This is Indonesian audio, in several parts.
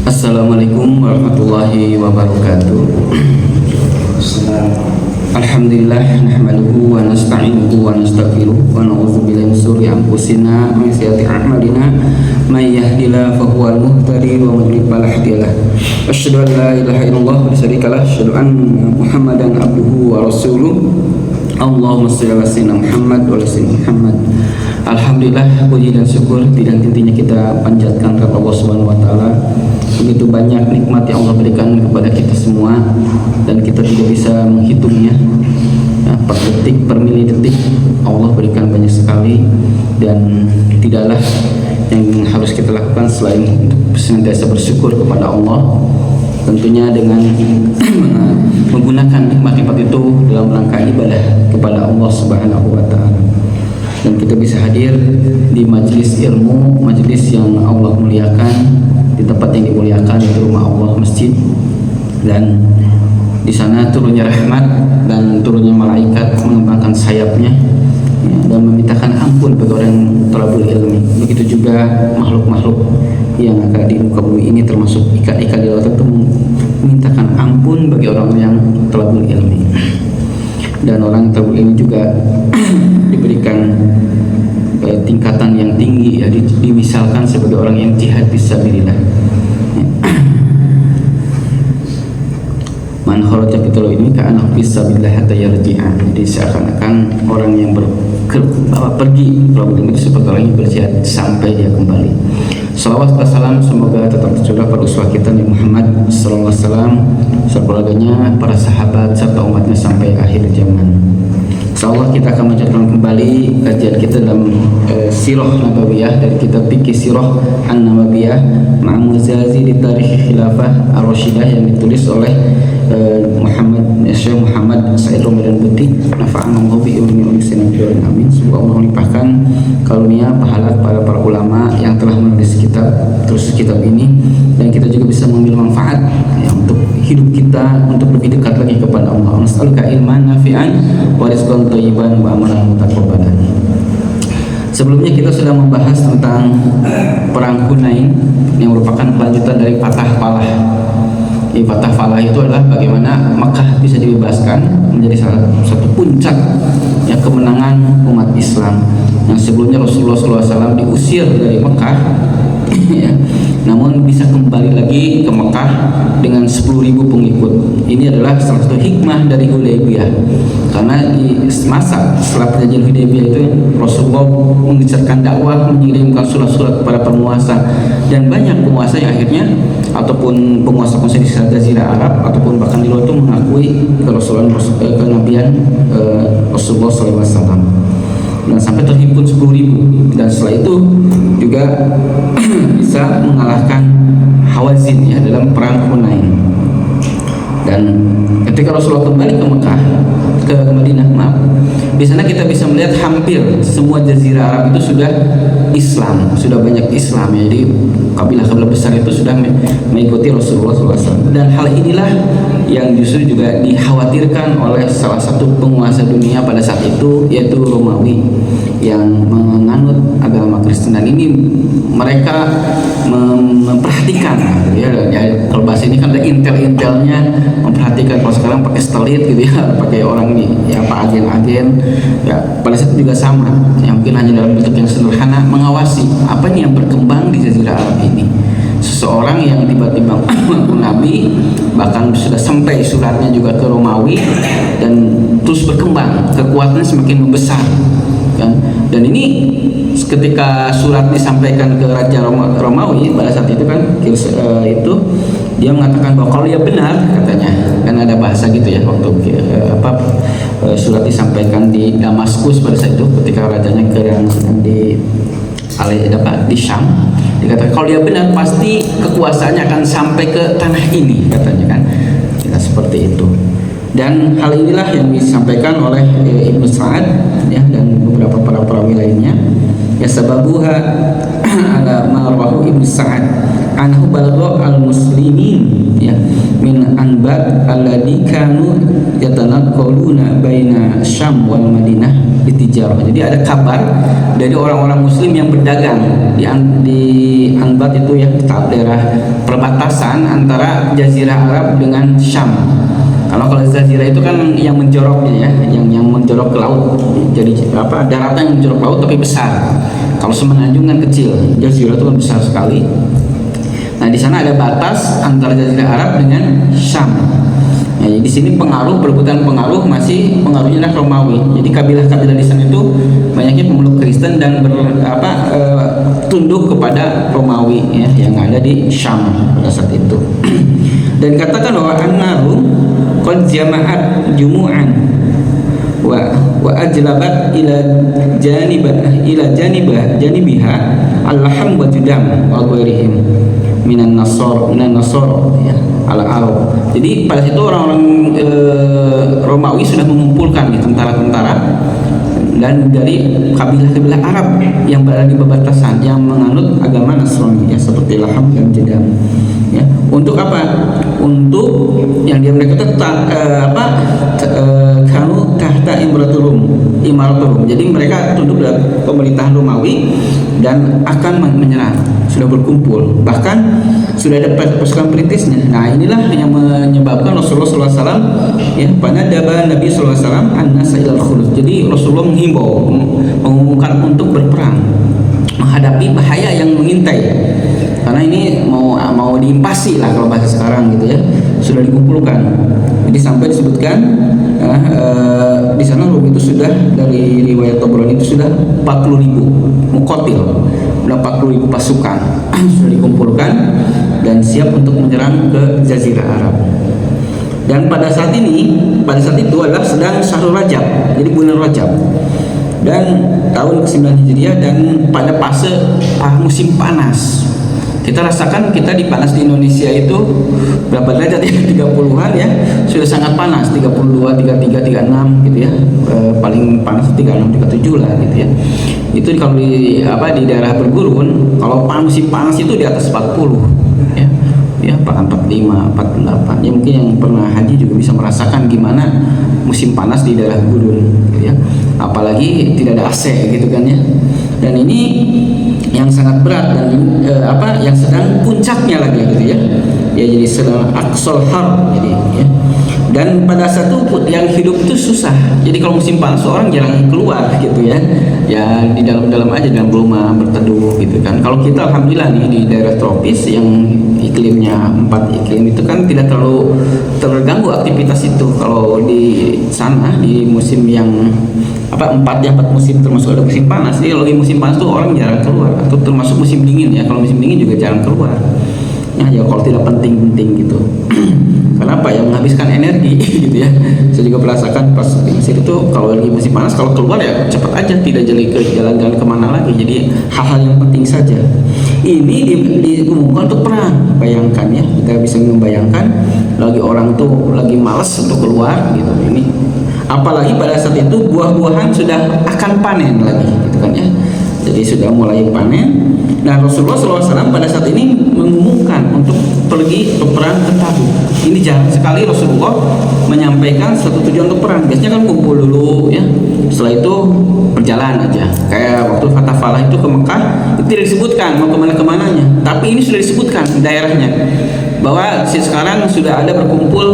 Assalamualaikum warahmatullahi wabarakatuh. Alhamdulillah nahmaduhu wa nasta'inuhu wa nastaghfiruh wa na'udzu billahi min shururi anfusina wa min sayyiati a'malina may yahdihillahu fahuwal muhtadi wa man yudlil fala hadiyalah. Asyhadu an la ilaha illallah wa la syarikalah, asyhadu anna Muhammadan abduhu wa rasuluh. Allahumma shalli ala sayyidina Muhammad wa ala sayyidina Muhammad. Alhamdulillah, puji dan syukur tidak hentinya kita panjatkan kepada Allah Subhanahu wa taala. Begitu banyak nikmat yang Allah berikan kepada kita semua dan kita tidak bisa menghitungnya. Ya, per detik, per mili detik Allah berikan banyak sekali, dan tidaklah yang harus kita lakukan selain untuk senantiasa bersyukur kepada Allah, tentunya dengan menggunakan nikmat-nikmat itu dalam rangka ibadah kepada Allah Subhanahu wa taala. Dan kita bisa hadir di majelis ilmu, majelis yang Allah muliakan, di tempat yang dimuliakan, yaitu rumah Allah, masjid, dan di sana turunnya rahmat dan turunnya malaikat mengembangkan sayapnya, ya, dan memintakan ampun bagi orang yang talabul ilmi. Begitu juga makhluk-makhluk yang ada di muka bumi ini, termasuk ikan-ikan di laut, itu memintakan ampun bagi orang yang talabul ilmi. Dan orang talabul ilmi juga diberikan tingkatan yang tinggi, ya, dimisalkan sebagai orang yang jihad fisabilillah. Man kharaja fitul ini ka'anna fisabilillah hatta yarji'a. Jadi seakan-akan orang yang pergi itu seperti orang yang berjihad sampai dia kembali. Salawat dan salam semoga tetap tercurah pada uswah kita Nabi Muhammad sallallahu alaihi wasallam, serta keluarganya, para sahabat serta umatnya sampai akhir zaman. Insyaallah kita akan melanjutkan kembali kajian kita dalam Sirah Nabawiyah dari kitab Fikih Sirah An-Nabawiyah Ma'muzazi di Tarikh Khilafah Ar-Rasyidah yang ditulis oleh Syekh Muhammad Said Ramadan Buti. Nafa'anallahu bi ilmihi wa bisanatihi, amin. Semoga Allah melimpahkan karunia pahala kepada para ulama yang telah menulis kitab ini, dan kita juga bisa mengambil manfaat, ya, untuk hidup kita, untuk lebih dekat lagi kepada Allah. Nas'aluka ilman nafi'an wa rizqan thayyiban wa amalan mutaqabbalan. Sebelumnya kita sudah membahas tentang perang Hunain yang merupakan kelanjutan dari Fatah Falah. Fatah Falah itu adalah bagaimana Makkah bisa dibebaskan, menjadi salah satu puncak, ya, kemenangan umat Islam yang sebelumnya Rasulullah SAW diusir dari Makkah, ya, namun bisa kembali lagi ke Mekah dengan 10.000 pengikut. Ini adalah salah satu hikmah dari Hudaybiyah, karena di masa setelah perjanjian Hudaybiyah itu Rasulullah mengejarkan dakwah, mengirimkan surat-surat kepada penguasa, dan banyak penguasa yang akhirnya, ataupun penguasa-penguasa di Jazirah Arab ataupun bahkan di luar itu mengakui kenabian Rasulullah SAW, dan sampai terhimpun 10.000. Dan setelah itu juga bisa mengalahkan Hawazin, ya, dalam perang Hunain. Dan ketika Rasulullah kembali ke Mekah, ke Madinah, di sana kita bisa melihat hampir semua Jazirah Arab itu sudah Islam, sudah banyak Islam, ya. Jadi kabilah-kabilah besar itu sudah mengikuti Rasulullah SAW. Dan hal inilah yang justru juga dikhawatirkan oleh salah satu penguasa dunia pada saat itu, yaitu Romawi, yang menganut agama Kristen. Dan ini mereka memperhatikan, ya, kalau bahasa ini kan ada intel-intelnya, memperhatikan. Kalau sekarang pakai stelit gitu, ya, pakai orang ini, ya, apa, agen-agen, ya, pada saat itu juga sama, yang mungkin hanya dalam bentuk yang sederhana, mengawasi apa yang berkembang di Jazirah Arab ini. Seseorang yang tiba-tiba mengaku Nabi, bahkan sudah sampai suratnya juga ke Romawi, dan terus berkembang, kekuatannya semakin membesar, kan? Dan ini ketika surat disampaikan ke Raja Romawi pada saat itu, kan, itu dia mengatakan bahwa kalau dia benar, katanya, kan ada bahasa gitu, ya, waktu surat disampaikan di Damaskus pada saat itu, ketika rajanya ke yang di Syam, dikatakan kalau dia benar pasti kekuasaannya akan sampai ke tanah ini, katanya, kan, ya, seperti itu. Dan hal inilah yang disampaikan oleh Ibnu Sa'ad, ya, dan beberapa para perawi lainnya, ya, sababuha ala ma rawahu Ibnu Sa'ad anhu balagha al-muslimin ya min anbat alladhi kanu yatanaqaluna baina Syam wal Madinah bitijarah. Jadi ada kabar dari orang-orang muslim yang berdagang di Anbat itu ya, daerah perbatasan antara Jazirah Arab dengan Syam. Kalau Jazirah itu kan yang menjoroknya ya, yang menjorok ke laut. Jadi daratan yang menjorok ke laut tapi besar. Kalau Semenanjung kan kecil, Jazirah itu kan besar sekali. Nah, di sana ada batas antara Jazirah Arab dengan Syam. Nah, di sini perebutan pengaruh masih pengaruhnya adalah Romawi. Jadi kabilah-kabilah di sana itu banyaknya pemeluk Kristen dan tunduk kepada Romawi ya, yang ada di Syam pada saat itu. Dan katakan bahwa an-naru qad jama'at jumu'an wa ajlabat janibiha al-laham wa judam wa ghairihim minan nasor ya ala Arab. Jadi pada situ orang-orang Romawi sudah mengumpulkan tentara-tentara dan dari kabilah-kabilah Arab yang berada di perbatasan yang menganut agama Nasrani ya, seperti Laham dan Judam ya. Untuk apa? Untuk yang mereka tetap kanu tahta imaratul. Jadi mereka tunduk dalam pemerintahan Romawi dan akan menyerang. Sudah berkumpul, bahkan sudah ada pasukan perintisnya. Nah, inilah yang menyebabkan Rasulullah SAW ya, pada Nabi SAW an-nasa ilal khuruj. Jadi Rasulullah mengumumkan untuk berperang menghadapi bahaya yang mengintai. Karena ini mau diimpasi lah kalau bahasa sekarang gitu ya, sudah dikumpulkan. Jadi sampai disebutkan di sana Rum itu sudah, dari riwayat Tabrani itu sudah 40.000 muqatil, sudah 40.000 pasukan sudah dikumpulkan dan siap untuk menyerang ke Jazirah Arab. Dan pada saat itu adalah sedang Syahrul Rajab, jadi bulan Rajab dan tahun ke-9 Hijriah, dan pada fase musim panas. Kita rasakan kita panas di Indonesia itu berapa derajat ya, 30-an ya, sudah sangat panas, 32, 33, 36 gitu ya, paling panas 36, 37 lah gitu ya. Itu kalau di daerah bergurun, kalau musim panas itu di atas 40 ya, 45, 48 ya. Mungkin yang pernah haji juga bisa merasakan gimana musim panas di daerah gurun gitu ya, apalagi tidak ada AC gitu kan ya. Dan ini yang sangat berat dan yang sedang puncaknya lagi gitu ya, jadi sedang aqsal har jadi ya. Dan pada satu yang hidup itu susah. Jadi kalau musim panas orang jarang keluar gitu ya di dalam aja, dalam rumah berteduh gitu kan. Kalau kita alhamdulillah nih di daerah tropis yang iklimnya 4 iklim itu kan tidak terlalu terganggu aktivitas itu. Kalau di sana di musim yang 4 musim termasuk ada musim panas. Jadi kalau di musim panas tuh orang jarang keluar, atau termasuk musim dingin ya. Kalau musim dingin juga jarang keluar. Ya kalau tidak penting gitu. Kenapa ya, menghabiskan energi gitu ya. Saya juga merasakan pas di Mesir itu kalau lagi musim panas, kalau keluar ya cepat aja, tidak jeli ke jalan-jalan kemana lagi. Jadi hal-hal yang penting saja. Ini diumumkan untuk perang. Bayangkan ya, kita bisa membayangkan lagi orang tuh lagi malas untuk keluar gitu. Ini apalagi pada saat itu buah-buahan sudah akan panen lagi gitu kan ya. Jadi sudah mulai panen. Nah, Rasulullah SAW pada saat ini mengumumkan untuk pergi berperang ke Tabuk. Ini jarang sekali Rasulullah menyampaikan satu tujuan untuk perang. Biasanya kan kumpul dulu ya, setelah itu berjalan aja. Kayak waktu Fatah Falah itu ke Mekah, itu tidak disebutkan mau kemana-kemananya, tapi ini sudah disebutkan daerahnya, bahwa sekarang sudah ada berkumpul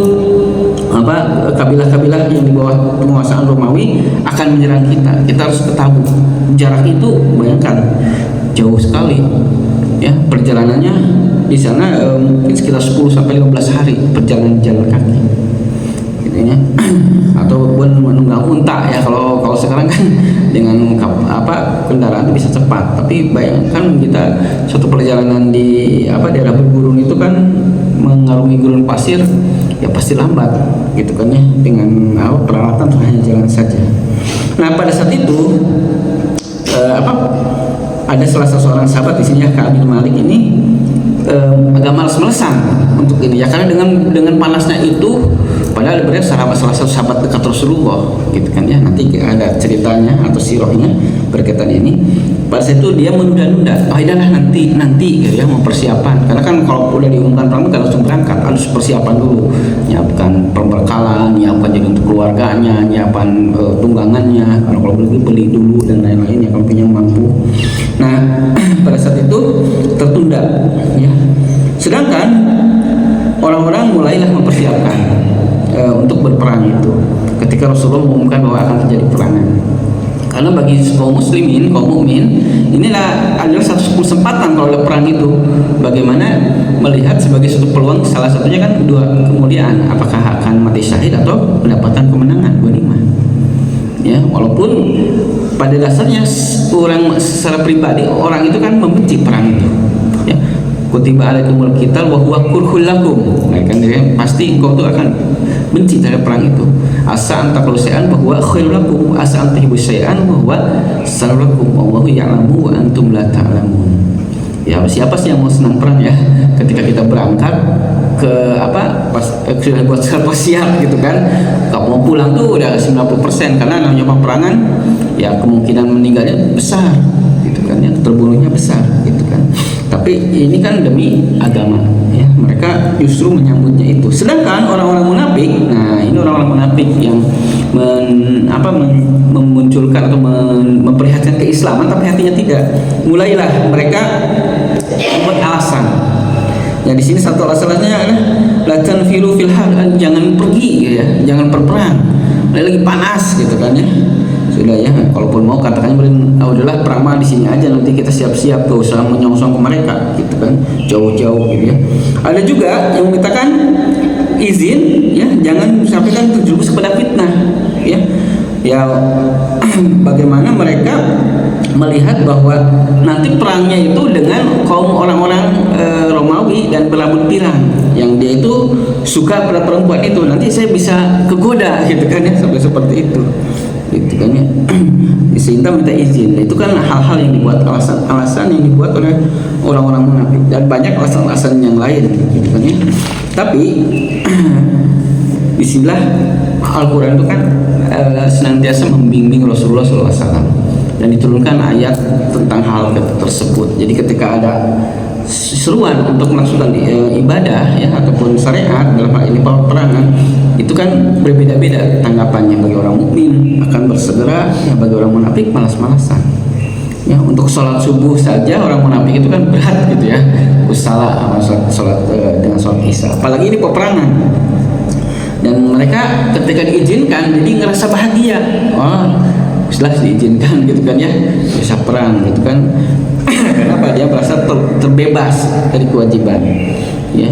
kabilah-kabilah yang di bawah penguasaan Romawi akan menyerang kita harus ke Tabuk. Jarak itu bayangkan jauh sekali ya, perjalanannya di sana mungkin sekitar 10 sampai 15 hari perjalanan jalan kaki gitu ya. Atau menunggang unta ya, kalau sekarang kan dengan kendaraan itu bisa cepat, tapi bayangkan kita suatu perjalanan di daerah bergurun itu kan mengarungi gurun pasir ya, pasti lambat gitu kan ya, dengan peralatan hanya jalan saja. Nah, pada saat itu ada salah seorang sahabat di sini ya, Ka'ab bin Malik ini agak malas-malesan untuk ini ya, karena dengan panasnya itu, padahal sebenarnya salah satu sahabat dekat Rasulullah gitu kan ya, nanti ada ceritanya atau sirahnya berkaitan ini. Pada saat itu dia menunda-nunda, udahlah nanti gitu ya, mau persiapan, karena kan kalau udah diumumkan perang kan langsung berangkat, harus persiapan dulu, nyiapkan perbekalan, nyiapkan jadi untuk keluarganya, nyiapkan tunggangannya, kalau beli dulu dan lain-lain ya kalau punya mampu. Nah pada saat itu tertunda ya, sedangkan orang-orang mulailah mempersiapkan untuk berperang itu ketika Rasulullah mengumumkan bahwa akan terjadi perangan. Karena bagi kaum muslimin, kaum mukmin, inilah adalah satu kesempatan kalau ada perang itu, bagaimana melihat sebagai suatu peluang, salah satunya kan dua kemuliaan, apakah akan mati syahid atau mendapatkan kemenangan, ghanimah. Ya, walaupun pada dasarnya orang secara pribadi orang itu kan membenci perang itu. Ya, kutiba alaikumul qital wa huwa kurhul lakum. Nah, kan dia pasti engkau tuh akan benci terhadap perang itu. Asa antakrahu syai'an wa huwa khairul lakum, asa antahibbu syai'an wa huwa syarrul lakum, wallahu ya'lamu wa antum la ta'lamun. Ya, siapa sih yang mau senang perang ya? Ketika kita berangkat ke sudah buat siap gitu kan, kalau mau pulang tuh udah 90%, karena namanya peperangan ya kemungkinan meninggalnya besar gitu kan ya, terbunuhnya besar gitu kan. Tapi ini kan demi agama ya, mereka justru menyambutnya itu. Sedangkan orang-orang munafik, nah ini orang-orang munafik yang memunculkan atau memperlihatkan keislaman tapi hatinya tidak, mulailah mereka membuat alasan. Ya di sini satu alasannya adalah la tanfiru fil har, jangan pergi ya, jangan berperang, lagi panas gitu kan ya. Sudah ya, kalaupun mau katakannya udahlah perang mah di sini aja, nanti kita siap-siap, gak usah menyongsong ke mereka gitu kan, jauh-jauh gitu ya. Ada juga yang mengatakan izin ya, jangan sampai kan terjerumus kepada fitnah ya. Ya bagaimana mereka melihat bahwa nanti perangnya itu dengan kaum orang-orang Romawi dan berambut pirang, yang dia itu suka pada perempuan itu, nanti saya bisa kegoda gitu kan ya, sampai seperti itu gitu kan ya. Sehingga minta izin. Itu kan hal-hal yang dibuat, alasan-alasan yang dibuat oleh orang-orang munafik, dan banyak alasan-alasan yang lain gitu kan ya. Tapi disinilah Al-Quran itu kan senantiasa membimbing Rasulullah SAW, dan diturunkan ayat tentang hal tersebut. Jadi ketika ada seruan untuk melaksanakan ibadah ya ataupun syariat dalam hal ini peperangan, itu kan berbeda-beda tanggapannya. Bagi orang mukmin akan bersegera, ya bagi orang munafik malas-malasan. Ya, untuk sholat subuh saja orang munafik itu kan berat gitu ya, salah sholat dengan sholat isya, apalagi ini peperangan. Dan mereka ketika diizinkan jadi ngerasa bahagia, oh setelah diizinkan gitu kan ya, bisa perang gitu kan. Kenapa? Dia merasa terbebas dari kewajiban ya.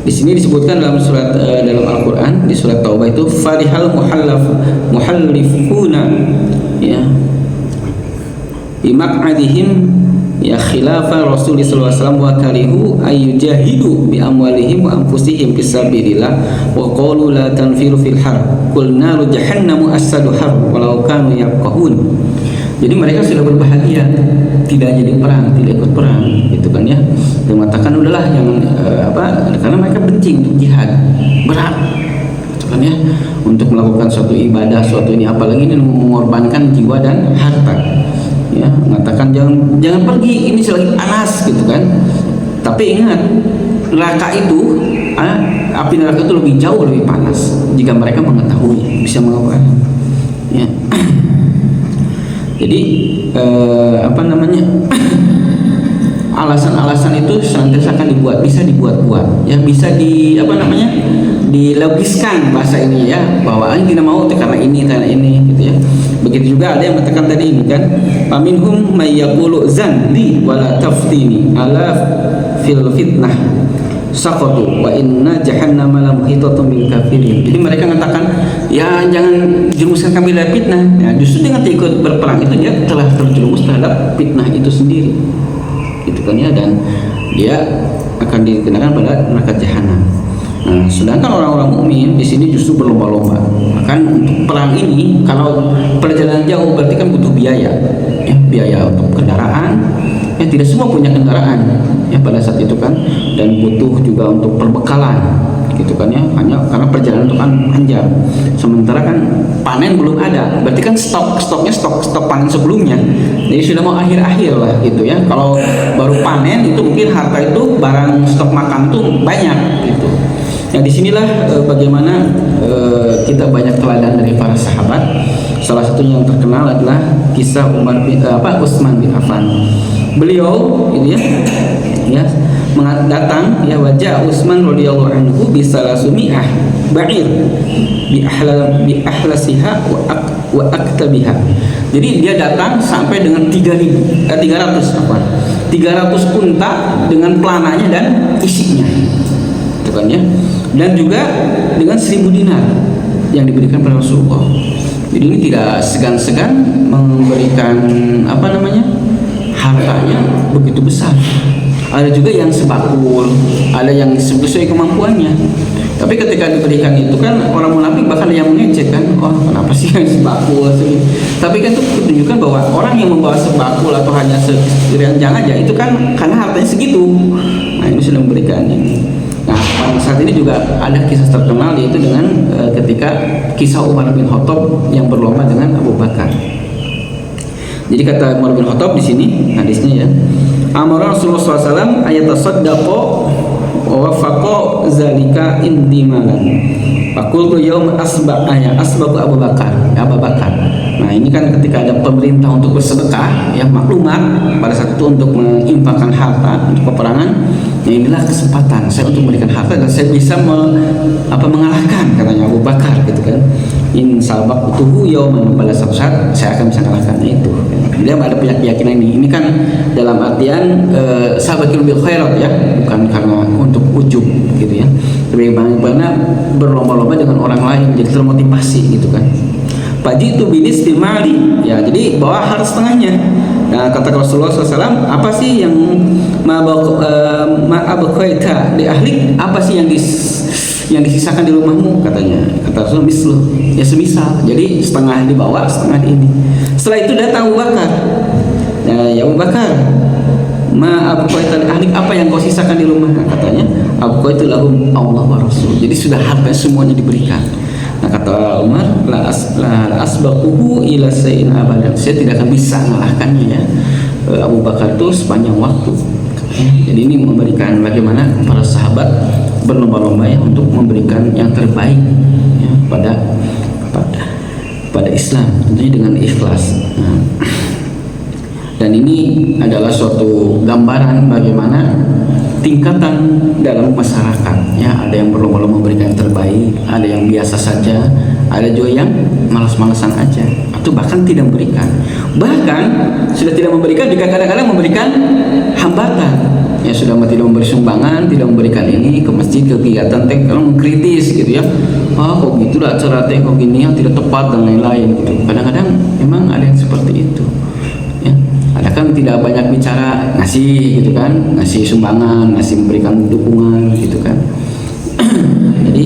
Di sini disebutkan dalam surat dalam Al-Qur'an di surat Taubah itu farihal muhallifuna ya bimaq'adihim ya khilafa Rasulullah sallallahu alaihi wasallam wa karihu ayyujahidu bi amwalihim wa anfusihim fisabilillah wa qalu la tanfiru fil har qul naru jahannamu asadu har walau kanu yaqahun. Jadi mereka sudah berbahagia tidak jadi perang, tidak ikut perang gitu kan ya. Dan mengatakan udahlah jangan karena mereka benci untuk jihad, berat gitu kan ya, untuk melakukan suatu ibadah, suatu ini, apalagi ini mengorbankan jiwa dan harta. Ya, mengatakan jangan pergi, ini selagi panas gitu kan. Tapi ingat, neraka itu api neraka itu lebih jauh lebih panas jika mereka mengetahui, bisa melakukan ya. Jadi alasan-alasan itu senantiasa akan bisa dibuat-buat ya, bisa dilogiskan bahasa ini ya, bahwa tidak mau karena ini gitu ya. Begitu juga ada yang mengatakan tadi ini kan, faminhum may yaqulu zanli wala taftini ala fil fitnah saqatu wa inna jahannama la muhitatun bil kafirin. Jadi mereka mengatakan ya jangan jerumuskan kami dalam fitnah ya, justru dengan ikut berperang itu dia telah terjerumus terhadap fitnah itu sendiri gitu kan ya, dan dia akan dikenakan pada neraka jahanam. Nah, sedangkan orang-orang mukmin di sini justru berlomba-lomba. Kan untuk perang ini kalau perjalanan jauh berarti kan butuh biaya ya, biaya untuk kendaraan ya tidak semua punya kendaraan ya pada saat itu kan, dan butuh juga untuk perbekalan gitu kan ya, hanya karena perjalanan itu kan panjang, sementara kan panen belum ada, berarti kan stoknya stok panen sebelumnya, jadi sudah mau akhir-akhir lah gitu ya. Kalau baru panen itu mungkin harta itu barang stok makan tuh banyak gitu. Nah disinilah bagaimana kita banyak teladan dari para sahabat. Salah satu yang terkenal adalah kisah Utsman bin Affan. Beliau ini ya datang ya, wajah Utsman radhiyallahu anhu bisalasumi'ah ba'ir bi ahlasiha wa aktabiha. Jadi dia datang sampai dengan 300 unta dengan pelananya dan isinya, gitu kan ya. Dan juga dengan 1000 dinar yang diberikan pada Rasulullah. Jadi ini tidak segan-segan memberikan hartanya begitu besar. Ada juga yang sebakul, ada yang sesuai kemampuannya. Tapi ketika diberikan itu kan orang munafik bahkan yang mengejek kan, oh kenapa sih yang sebakul sih? Tapi kan itu menunjukkan bahwa orang yang membawa sebakul atau hanya seranjang aja itu kan karena hartanya segitu. Nah ini sudah memberikan ini. Nah pada saat ini juga ada kisah terkenal, yaitu dengan ketika kisah Umar bin Khattab yang berlomba dengan Abu Bakar. Jadi kata Umar bin Khattab di sini hadisnya ya, amara Rasulullah SAW ayatasaddaqo wa wafaqa zalika indi malan. Faqultu yaum asbaqu Abu Bakar. Nah ini kan ketika ada pemerintah untuk bersedekah ya, maklumat pada saat itu untuk menginfakkan harta untuk peperangan. Ya inilah kesempatan saya untuk memberikan harta dan saya bisa mengalahkan, katanya Abu Bakar gitu kan. In sabak utuhu yauman, pada suatu saat saya akan bisa mengalahkannya itu. Dia ada keyakinan ini kan dalam artian sabatul bil khairat ya, bukan karena untuk ujub gitu ya. Lebih bagaimana berlomba-lomba dengan orang lain, jadi termotivasi gitu kan. Paji itu binis dimali ya, jadi bawa harta setengahnya. Nah, kata Rasulullah SAW, apa sih yang ma'abqaita di ahlik, apa sih yang disisakan di rumahmu, katanya. Kata Rasul, mislu, ya semisal. Jadi setengah dibawa, setengah di ini. Setelah itu datang Abu Bakar. Ya Abu Bakar, ma'abqaita di ahlik, apa yang kau sisakan di rumah? Katanya, abqaitu lahum Allah wa Rasul. Jadi sudah harta semuanya diberikan. Nah kata Umar, la asbaquhu ila sayyidin abadan, saya tidak akan bisa mengalahkannya ya, Abu Bakar itu sepanjang waktu. Jadi ini memberikan bagaimana para sahabat berlomba-lomba ya untuk memberikan yang terbaik ya, pada Islam, tentunya dengan ikhlas. Nah, dan ini adalah suatu gambaran bagaimana tingkatan dalam masyarakat ya, ada yang berlomba-lomba memberikan yang terbaik, ada yang biasa saja, ada juga yang malas-malasan aja, atau bahkan tidak memberikan, bahkan sudah tidak memberikan, jika kadang-kadang memberikan hambatan ya, sudah tidak memberi sumbangan, tidak memberikan ini ke masjid, ke kegiatan kalau mengkritis gitu ya, kok gitu lah acara kok gini yang tidak tepat dan lain-lain gitu. Kadang-kadang memang ada yang seperti itu ya. Ada kan tidak banyak bicara, ngasih gitu kan, ngasih sumbangan, ngasih memberikan dukungan gitu kan. Jadi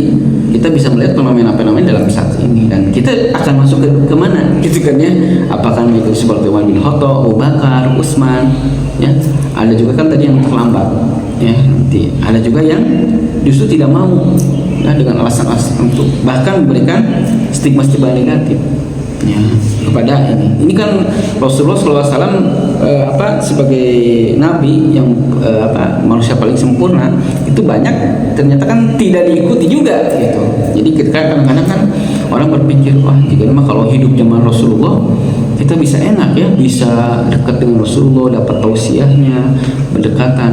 kita bisa melihat fenomena-fenomena dalam saat ini, dan kita akan masuk ke mana gitu kan ya. Apakah itu seperti Umar bin Khattab, Abu Bakar, Utsman ya. Ada juga kan tadi yang terlambat ya, nanti ada juga yang justru tidak mau ya, dengan alasan-alasan untuk bahkan memberikan stigma-stigma negatif ya kepada ini kan Rasulullah SAW sebagai nabi yang manusia paling sempurna, itu banyak ternyata kan tidak diikuti juga gitu. Jadi ketika kadang-kadang kan orang berpikir, wah jika memang kalau hidup zaman Rasulullah kita bisa enak ya, bisa dekat dengan Rasulullah, dapat tausiahnya, berdekatan,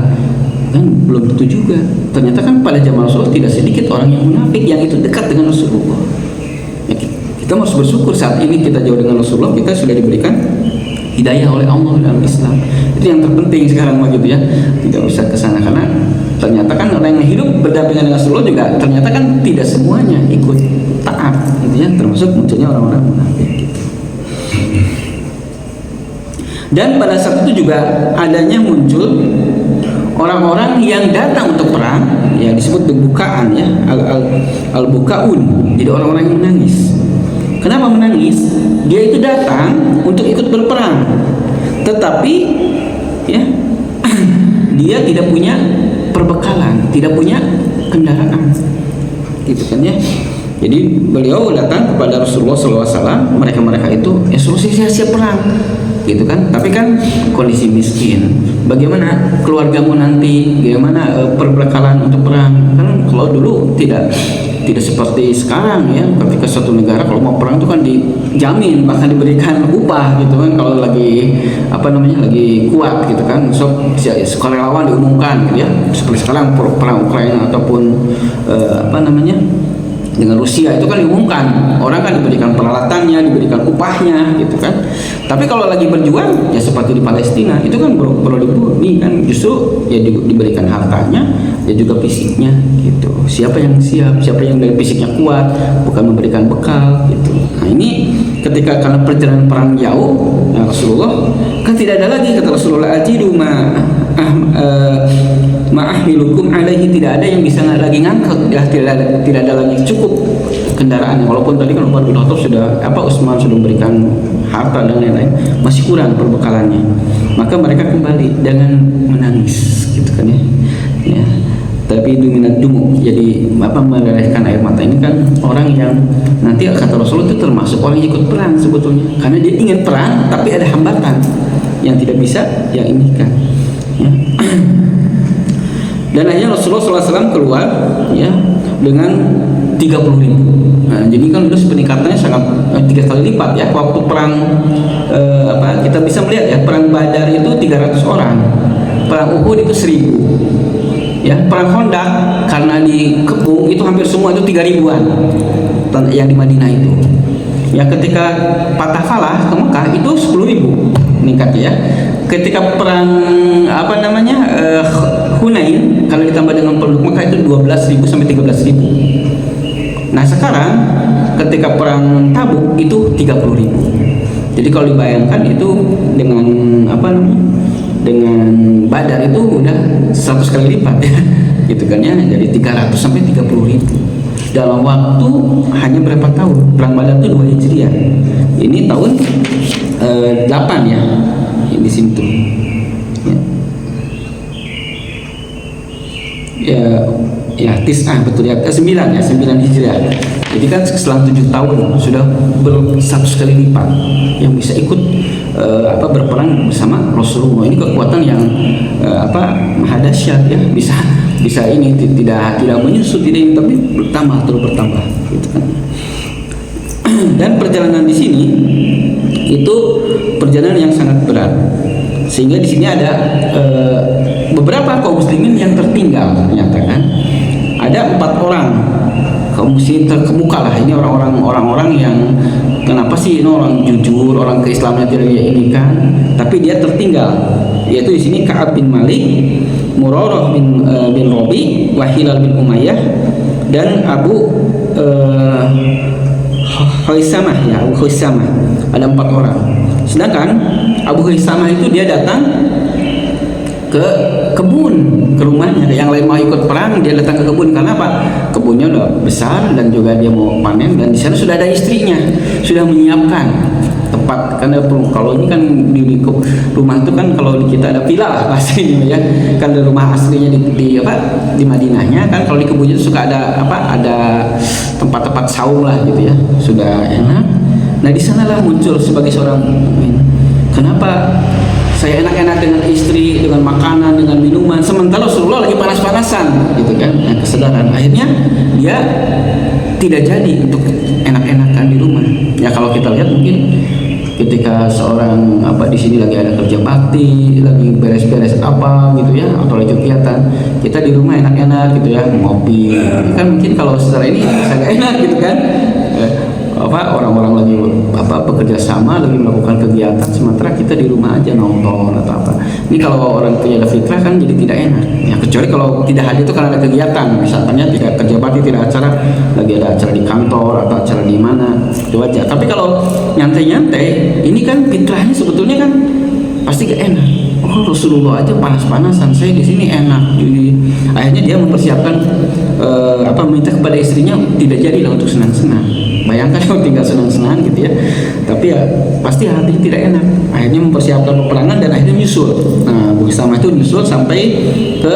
kan belum tentu juga. Ternyata kan pada zaman Rasulullah tidak sedikit orang yang munafik yang itu dekat dengan Rasulullah. Kita harus bersyukur saat ini kita jauh dengan Rasulullah, kita sudah diberikan hidayah oleh Allah dalam Islam. Itu yang terpenting sekarang begitu ya. Tidak usah ke sana, karena ternyata kan orang yang hidup berdampingan dengan Rasulullah juga ternyata kan tidak semuanya ikut taat gitu ya, termasuk munculnya orang-orang munafik gitu. Dan pada saat itu juga adanya muncul orang-orang yang datang untuk perang ya, disebut bukaan ya, al-bukaun. Jadi orang-orang yang menangis. Kenapa menangis? Dia itu datang untuk ikut berperang, tetapi ya dia tidak punya perbekalan, tidak punya kendaraan, gitu kan ya. Jadi beliau datang kepada Rasulullah SAW, mereka itu siap perang, gitu kan. Tapi kan kondisi miskin. Bagaimana keluargamu nanti? Bagaimana perbekalan untuk perang? Kan kalau dulu tidak seperti sekarang ya. Ketika suatu negara kalau mau perang itu kan dijamin, bahkan diberikan upah, gitu kan. Kalau lagi lagi kuat, gitu kan. Sukarelawan diumumkan, gitu ya. Seperti sekarang perang Ukraina ataupun dengan Rusia itu kan diumumkan, orang kan diberikan peralatannya, diberikan upahnya, gitu kan. Tapi kalau lagi berjuang ya seperti di Palestina itu kan perlu dibunuh kan, justru ya diberikan hartanya ya juga fisiknya, gitu. Siapa yang siap, siapa yang dari fisiknya kuat, bukan memberikan bekal, gitu. Nah ini ketika karena perjalanan perang jauh, ya Rasulullah kan tidak ada lagi, kata Rasulullah, ajidu ma'ahmilukum alaihi, tidak ada yang bisa lagi ngangkut ya, tidak ada lagi cukup kendaraan. Walaupun tadi kan Umar bin Khattab Utsman sudah memberikan harta dan lain-lain, masih kurang perbekalannya. Maka mereka kembali dengan menangis, gitu kan ya. Tapi dominat dumu, jadi melelehkan air mata. Ini kan orang yang nanti kata Rasulullah itu termasuk orang yang ikut perang sebetulnya, karena dia ingin perang tapi ada hambatan yang tidak bisa yang inginkan ya. Dan akhirnya Rasulullah SAW keluar ya dengan 30.000. Nah, jadi kan terus peningkatannya sangat 3 kali lipat ya. Waktu perang kita bisa melihat ya, perang Badar itu 300 orang, perang Uhud itu 1.000 ya, perang Khandaq karena dikepung itu hampir semua itu 3.000-an yang di Madinah itu ya. Ketika Fatah Falah ke Mekah itu 10.000 meningkatnya ya. Ketika perang Hunain kalau ditambah dengan penduduk Mekah itu 12.000 sampai 13.000. Nah sekarang ketika perang Tabuk itu 30.000. Jadi kalau dibayangkan itu dengan dengan Badar itu udah 100 kali lipat ya, gitu kan ya, dari 300 sampai 30.000 dalam waktu hanya berapa tahun. Perang Badar itu 2 Hijriah, ini tahun 8 ya, di situ ya tis'ah betul ya, 9 Hijriah. Jadi kan setelah 7 tahun sudah 100 kali lipat yang bisa ikut berperang bersama Rasulullah. Ini kekuatan yang maha dahsyat ya, bisa ini tidak menyusut ini, tapi terus bertambah, gitu kan. Dan perjalanan di sini itu perjalanan yang sangat berat, sehingga di sini ada beberapa kaum muslimin yang tertinggal. Ternyata kan ada 4 orang kaum muslimin terkemuka lah. Ini orang-orang yang kenapa sih ini orang jujur, orang keislaman tidak dia inginkan, tapi dia tertinggal. Yaitu di sini Ka'ab bin Malik, Murarah bin Rabi, Hilal bin Umayyah, dan Abu Khaisamah ya, Abu Khaisamah. Ada 4 orang. Sedangkan Abu Khaisamah itu dia datang ke kebun, ke rumahnya. Yang lain mau ikut perang, dia datang ke kebun. Karena apa? Kebunnya udah besar dan juga dia mau panen, dan di sana sudah ada istrinya, sudah menyiapkan tempat. Karena kalau ini kan di rumah itu kan kalau di kita ada villa lah pastinya ya. Kan ada rumah aslinya di Madinahnya kan. Kalau di kebunnya itu suka ada tempat-tempat saung lah gitu ya. Sudah enak. Nah di sanalah muncul sebagai seorang mukmin. Kenapa saya enak-enak dengan istri, dengan makanan, dengan minuman, sementara Rasulullah lagi panas-panasan, gitu kan? Nah, kesadaran akhirnya dia tidak jadi untuk enak-enakan di rumah. Ya kalau kita lihat mungkin ketika seorang di sini lagi ada kerja bakti, lagi beres-beres gitu ya, atau lagi kegiatan, kita di rumah enak-enak gitu ya, ngopi. Kan mungkin kalau secara ini sangat enak gitu kan. Orang-orang lagi bekerja sama, lagi melakukan kegiatan, sementara kita di rumah aja nonton atau apa. Ini kalau orang punya fitrah kan jadi tidak enak ya, kecuali kalau tidak hadir itu karena ada kegiatan, misalnya tidak kerja bakti, tidak acara, lagi ada acara di kantor atau acara di mana, itu aja. Tapi kalau nyantai-nyantai, ini kan fitrahnya sebetulnya kan pasti gak enak. Oh Rasulullah aja panas-panasan, saya di sini enak. Jadi akhirnya dia mempersiapkan minta kepada istrinya tidak jadilah untuk senang-senang. Bayangkan kalau tinggal senang-senang gitu ya, tapi ya pasti hatinya tidak enak. Akhirnya mempersiapkan peperangan dan akhirnya menyusul. Nah, Bukisama itu menyusul sampai ke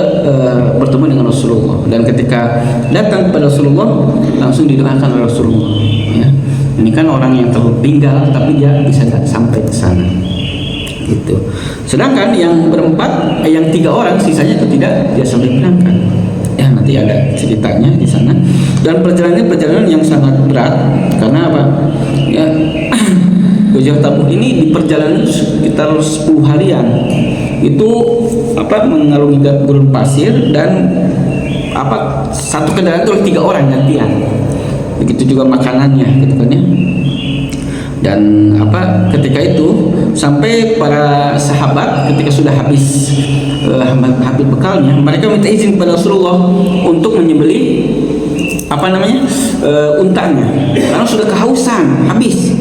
bertemu dengan Rasulullah, dan ketika datang kepada Rasulullah langsung didoakan oleh Rasulullah. Ya. Ini kan orang yang tertinggal tapi dia bisa sampai ke sana. Gitu. Sedangkan yang berempat, yang 3 orang sisanya itu tidak dia sampai berangkat. Ya, nanti ada ceritanya di sana. Dan perjalanan yang sangat berat karena apa? Ya, Ghazwah Tabuk ini di perjalanan sekitar 10 harian. Itu apa, mengarungi gurun pasir dan apa, satu kendaraan itu 3 orang gantian. Begitu juga makanannya gitu kan ya. Dan apa, ketika itu sampai para sahabat ketika sudah habis bekalnya, mereka minta izin kepada Rasulullah untuk menyembelih apa namanya, untanya, karena sudah kehausan habis.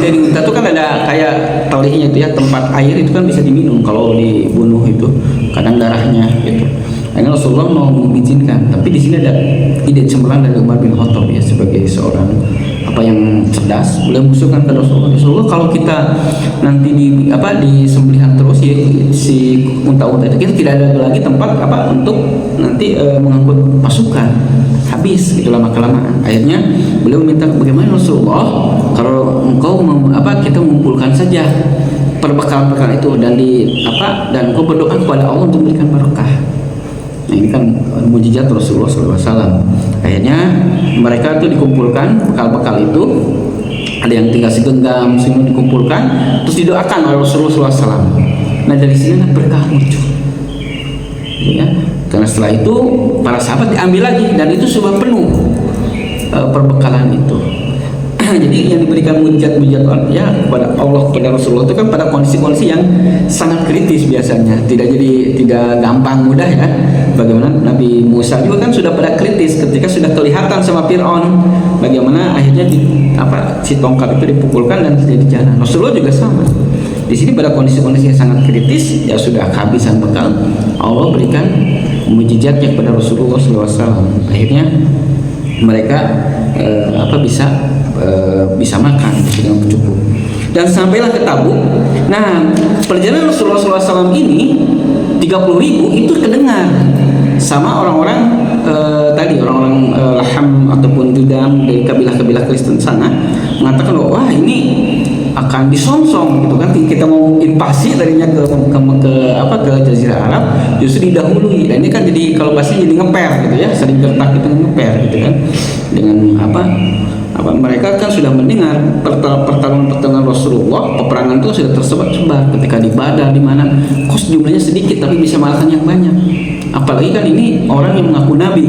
Jadi unta itu kan ada kayak talinya itu ya, tempat air itu kan bisa diminum kalau dibunuh itu, kadang darahnya gitu. Akhirnya Rasulullah mau mengizinkan, tapi di sini ada ide cemerlang dari Umar bin Khattab ya, sebagai seorang apa yang cerdas. Beliau mengusulkan ke Rasulullah, kalau kita nanti di sembelihan terus ya, si unta-unta itu, kita tidak ada lagi tempat apa untuk nanti mengangkut pasukan, habis gitu lama-kelamaan. Akhirnya beliau minta, bagaimana Rasulullah kalau engkau kita mengumpulkan saja perbekalan-perbekalan itu dan engkau berdoa kepada Allah untuk memberikan barokah. Nah, ini kan mujizat Rasulullah SAW. Akhirnya mereka itu dikumpulkan bekal-bekal itu, ada yang tinggal segenggam, semua dikumpulkan, terus didoakan oleh Rasulullah SAW. Nah, dari sini berkah muncul. Ya, karena setelah itu para sahabat diambil lagi dan itu sudah penuh perbekalan itu. Jadi yang diberikan mujizat ya kepada Allah, kepada Rasulullah itu kan pada kondisi-kondisi yang sangat kritis biasanya, tidak gampang mudah ya. Bagaimana Nabi Musa juga kan sudah pada kritis ketika sudah kelihatan sama Fir'aun, bagaimana akhirnya si tongkat itu dipukulkan dan jadi jalan. Rasulullah juga sama. Di sini pada kondisi-kondisi yang sangat kritis ya, sudah kehabisan bekal, Allah berikan mujizatnya kepada Rasulullah SAW. Akhirnya mereka bisa makan dengan cukup, dan sampailah ke Tabuk. Nah, perjalanan Rasulullah SAW ini 30.000 itu kedengar sama orang-orang orang-orang Laham ataupun Judam dari kabilah-kabilah Kristen sana, mengatakan bahwa wah, ini akan disonsong gitu kan, kita mau invasi tadinya ke Jazirah Arab, justru didahului. Dan ini kan jadi, kalau bahasanya jadi ngeper gitu ya, sering gertak itu ngeper gitu kan, dengan mereka kan sudah mendengar pertarungan Rasulullah, peperangan itu sudah tersebar-sebar ketika di Badar, di mana kos jumlahnya sedikit tapi bisa mengalahkan yang banyak. Apalagi kan ini orang yang mengaku nabi,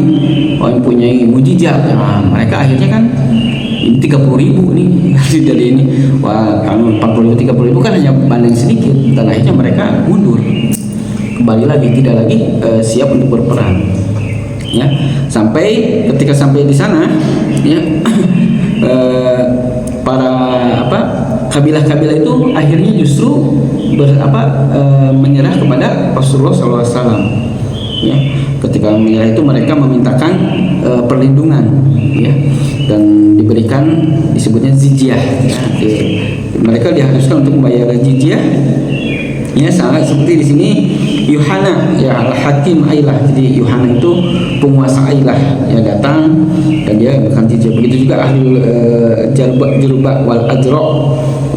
orang yang punya mujizat. Nah, mereka akhirnya kan 30.000 nih jadi ini, wah, kalau 40.000 30.000 kan hanya banding sedikit, dan akhirnya mereka mundur kembali lagi, tidak lagi siap untuk berperang ya. Ketika sampai di sana ya, para kabilah-kabilah itu akhirnya justru menyerah kepada Rasulullah SAW ya. Ketika menyerah itu mereka memintakan perlindungan ya, dan diberikan, disebutnya jizyah ya. Mereka diharuskan untuk membayar jizyah ya, sama seperti di sini Yuhana ya, Al-Hakim Ailah. Jadi Yuhana itu penguasa Ailah ya, datang dan dia bukan jizyah. Begitu juga ahli Jurba wal Ajra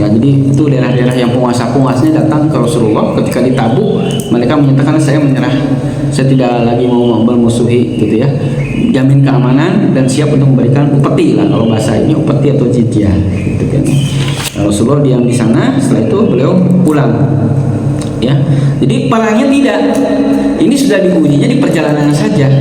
ya, jadi itu daerah-daerah yang penguasa-penguasanya datang ke Rasulullah ketika di Tabuk. Mereka menyatakan, saya menyerah, saya tidak lagi mau bermusuhi gitu ya, jamin keamanan dan siap untuk memberikan upeti lah, kalau bahasa ini upeti atau jizyah gitu kan. Rasulullah diam di sana, setelah itu beliau pulang ya. Jadi perangnya tidak, ini sudah diujinya di perjalanan saja.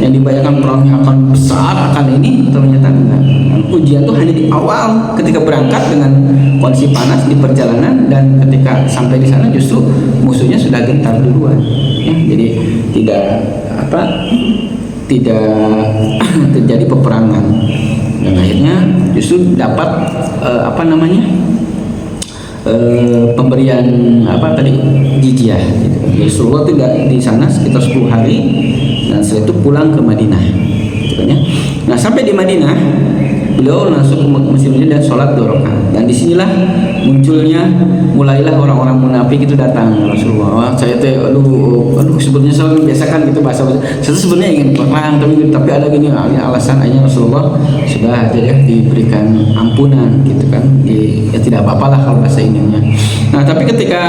Yang dibayangkan perangnya akan besar, akan ini, ternyata enggak. Ujian itu hanya di awal ketika berangkat dengan kondisi panas di perjalanan, dan ketika sampai di sana justru musuhnya sudah gentar duluan ya. Jadi tidak terjadi peperangan, dan akhirnya justru dapat pemberian jizyah gitu. Rasulullah tidak di sana sekitar 10 hari, dan setelah itu pulang ke Madinah gitu kan ya. Nah, sampai di Madinah beliau langsung ke masjidnya dan sholat 2 rakaat. Dan disinilah mulailah orang-orang munafik itu datang Rasulullah. Wah, saya teh aduh sebenarnya saya biasakan gitu bahasa. Saya sebenarnya ingin perang tapi ada gini alasan aja Rasulullah sudah aja ya diberikan ampunan gitu kan. Ya tidak apa-apalah kalau bahasa ininya. Nah, tapi ketika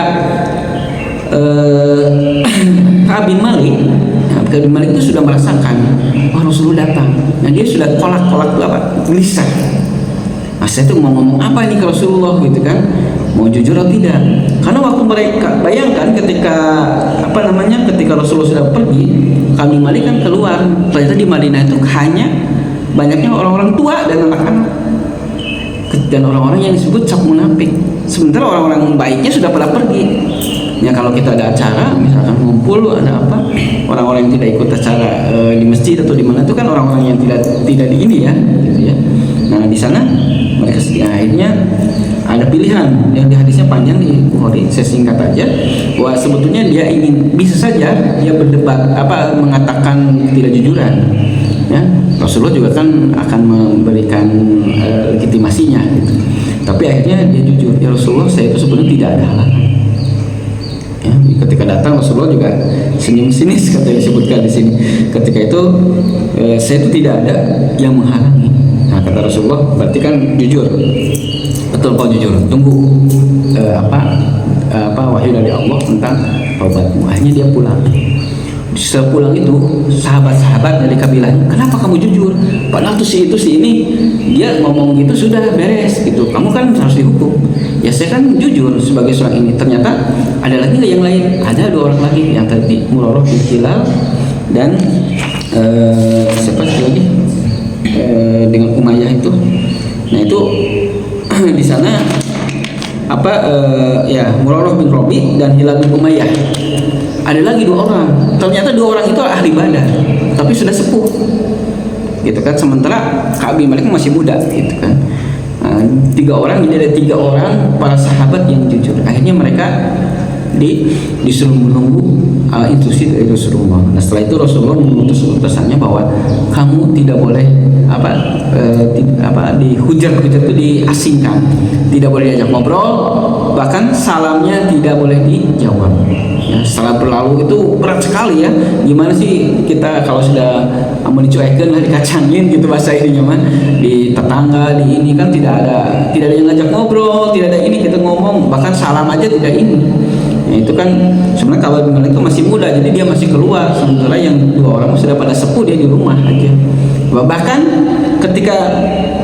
Ka'ab bin Malik itu sudah merasakan Rasulullah datang. Nah, dia sudah kolak itu apa? Gelisah. Nah, saya tuh mau ngomong apa ini ke Rasulullah gitu kan? Mau jujur atau tidak? Karena waktu mereka bayangkan ketika ketika Rasulullah sudah pergi, Ka'ab bin Malik kan keluar. Ternyata di Madinah itu hanya banyaknya orang-orang tua dan anak-anak. Dan orang-orang yang disebut cap munafik. Sementara orang-orang baiknya sudah pada pergi. Ya, kalau kita ada acara misalkan ngumpul ada apa, orang-orang yang tidak ikut acara di masjid atau di mana itu kan orang-orang yang tidak di ini ya gitu ya. Nah, di sana mereka akhirnya ada pilihan yang di hadisnya panjang di Bukhari, saya singkat aja, bahwa sebetulnya dia bisa saja dia berdebat mengatakan tidak jujuran ya. Rasulullah juga kan akan memberikan legitimasinya gitu. Tapi akhirnya dia jujur, ya Rasulullah, saya itu sebenarnya tidak ada halangan. Ya, ketika datang Rasulullah juga senyum sinis katanya disebutkan di sini. Ketika itu saya itu tidak ada yang menghalangi. Nah, kata Rasulullah, berarti kan jujur. Betul kau jujur. Tunggu wahyu dari Allah tentang taubatmu. Akhirnya dia pulang. Setelah pulang itu sahabat-sahabat dari kabilahnya, kenapa kamu jujur? Padahal tuh si ini dia ngomong gitu sudah beres gitu. Kamu kan harus dihukum. Ya, saya kan jujur sebagai seorang ini. Ternyata ada lagi nggak yang lain? Ada 2 orang lagi, yang tadi Murarah bin Hilal dan siapa lagi dengan Umayyah itu. Nah, itu di sana Murarah bin Rabi dan Hilal bin Umayyah. Ada lagi 2 orang. Ternyata 2 orang itu ahli Badar, tapi sudah sepuh, gitu kan. Sementara Ka'ab bin Malik masih muda, gitu kan. 3 orang, ini ada 3 orang para sahabat yang jujur. Akhirnya mereka disuruh menunggu instruksi dari Rasulullah. Nah, setelah itu Rasulullah mengutus utusannya bahwa kamu tidak boleh dihujat itu diasingkan, tidak boleh diajak ngobrol, bahkan salamnya tidak boleh dijawab. Ya, setelah berlalu itu berat sekali ya. Gimana sih kita kalau sudah dicuekin lah, dikacangin gitu bahasa ininya mah, di tetangga di ini kan tidak ada yang ngajak ngobrol, tidak ada ini kita ngomong, bahkan salam aja tidak ini. Nah, itu kan sebenarnya kalau Malik itu masih muda, jadi dia masih keluar, sementara yang 2 orang sudah pada sepuh, dia di rumah aja. Bahkan ketika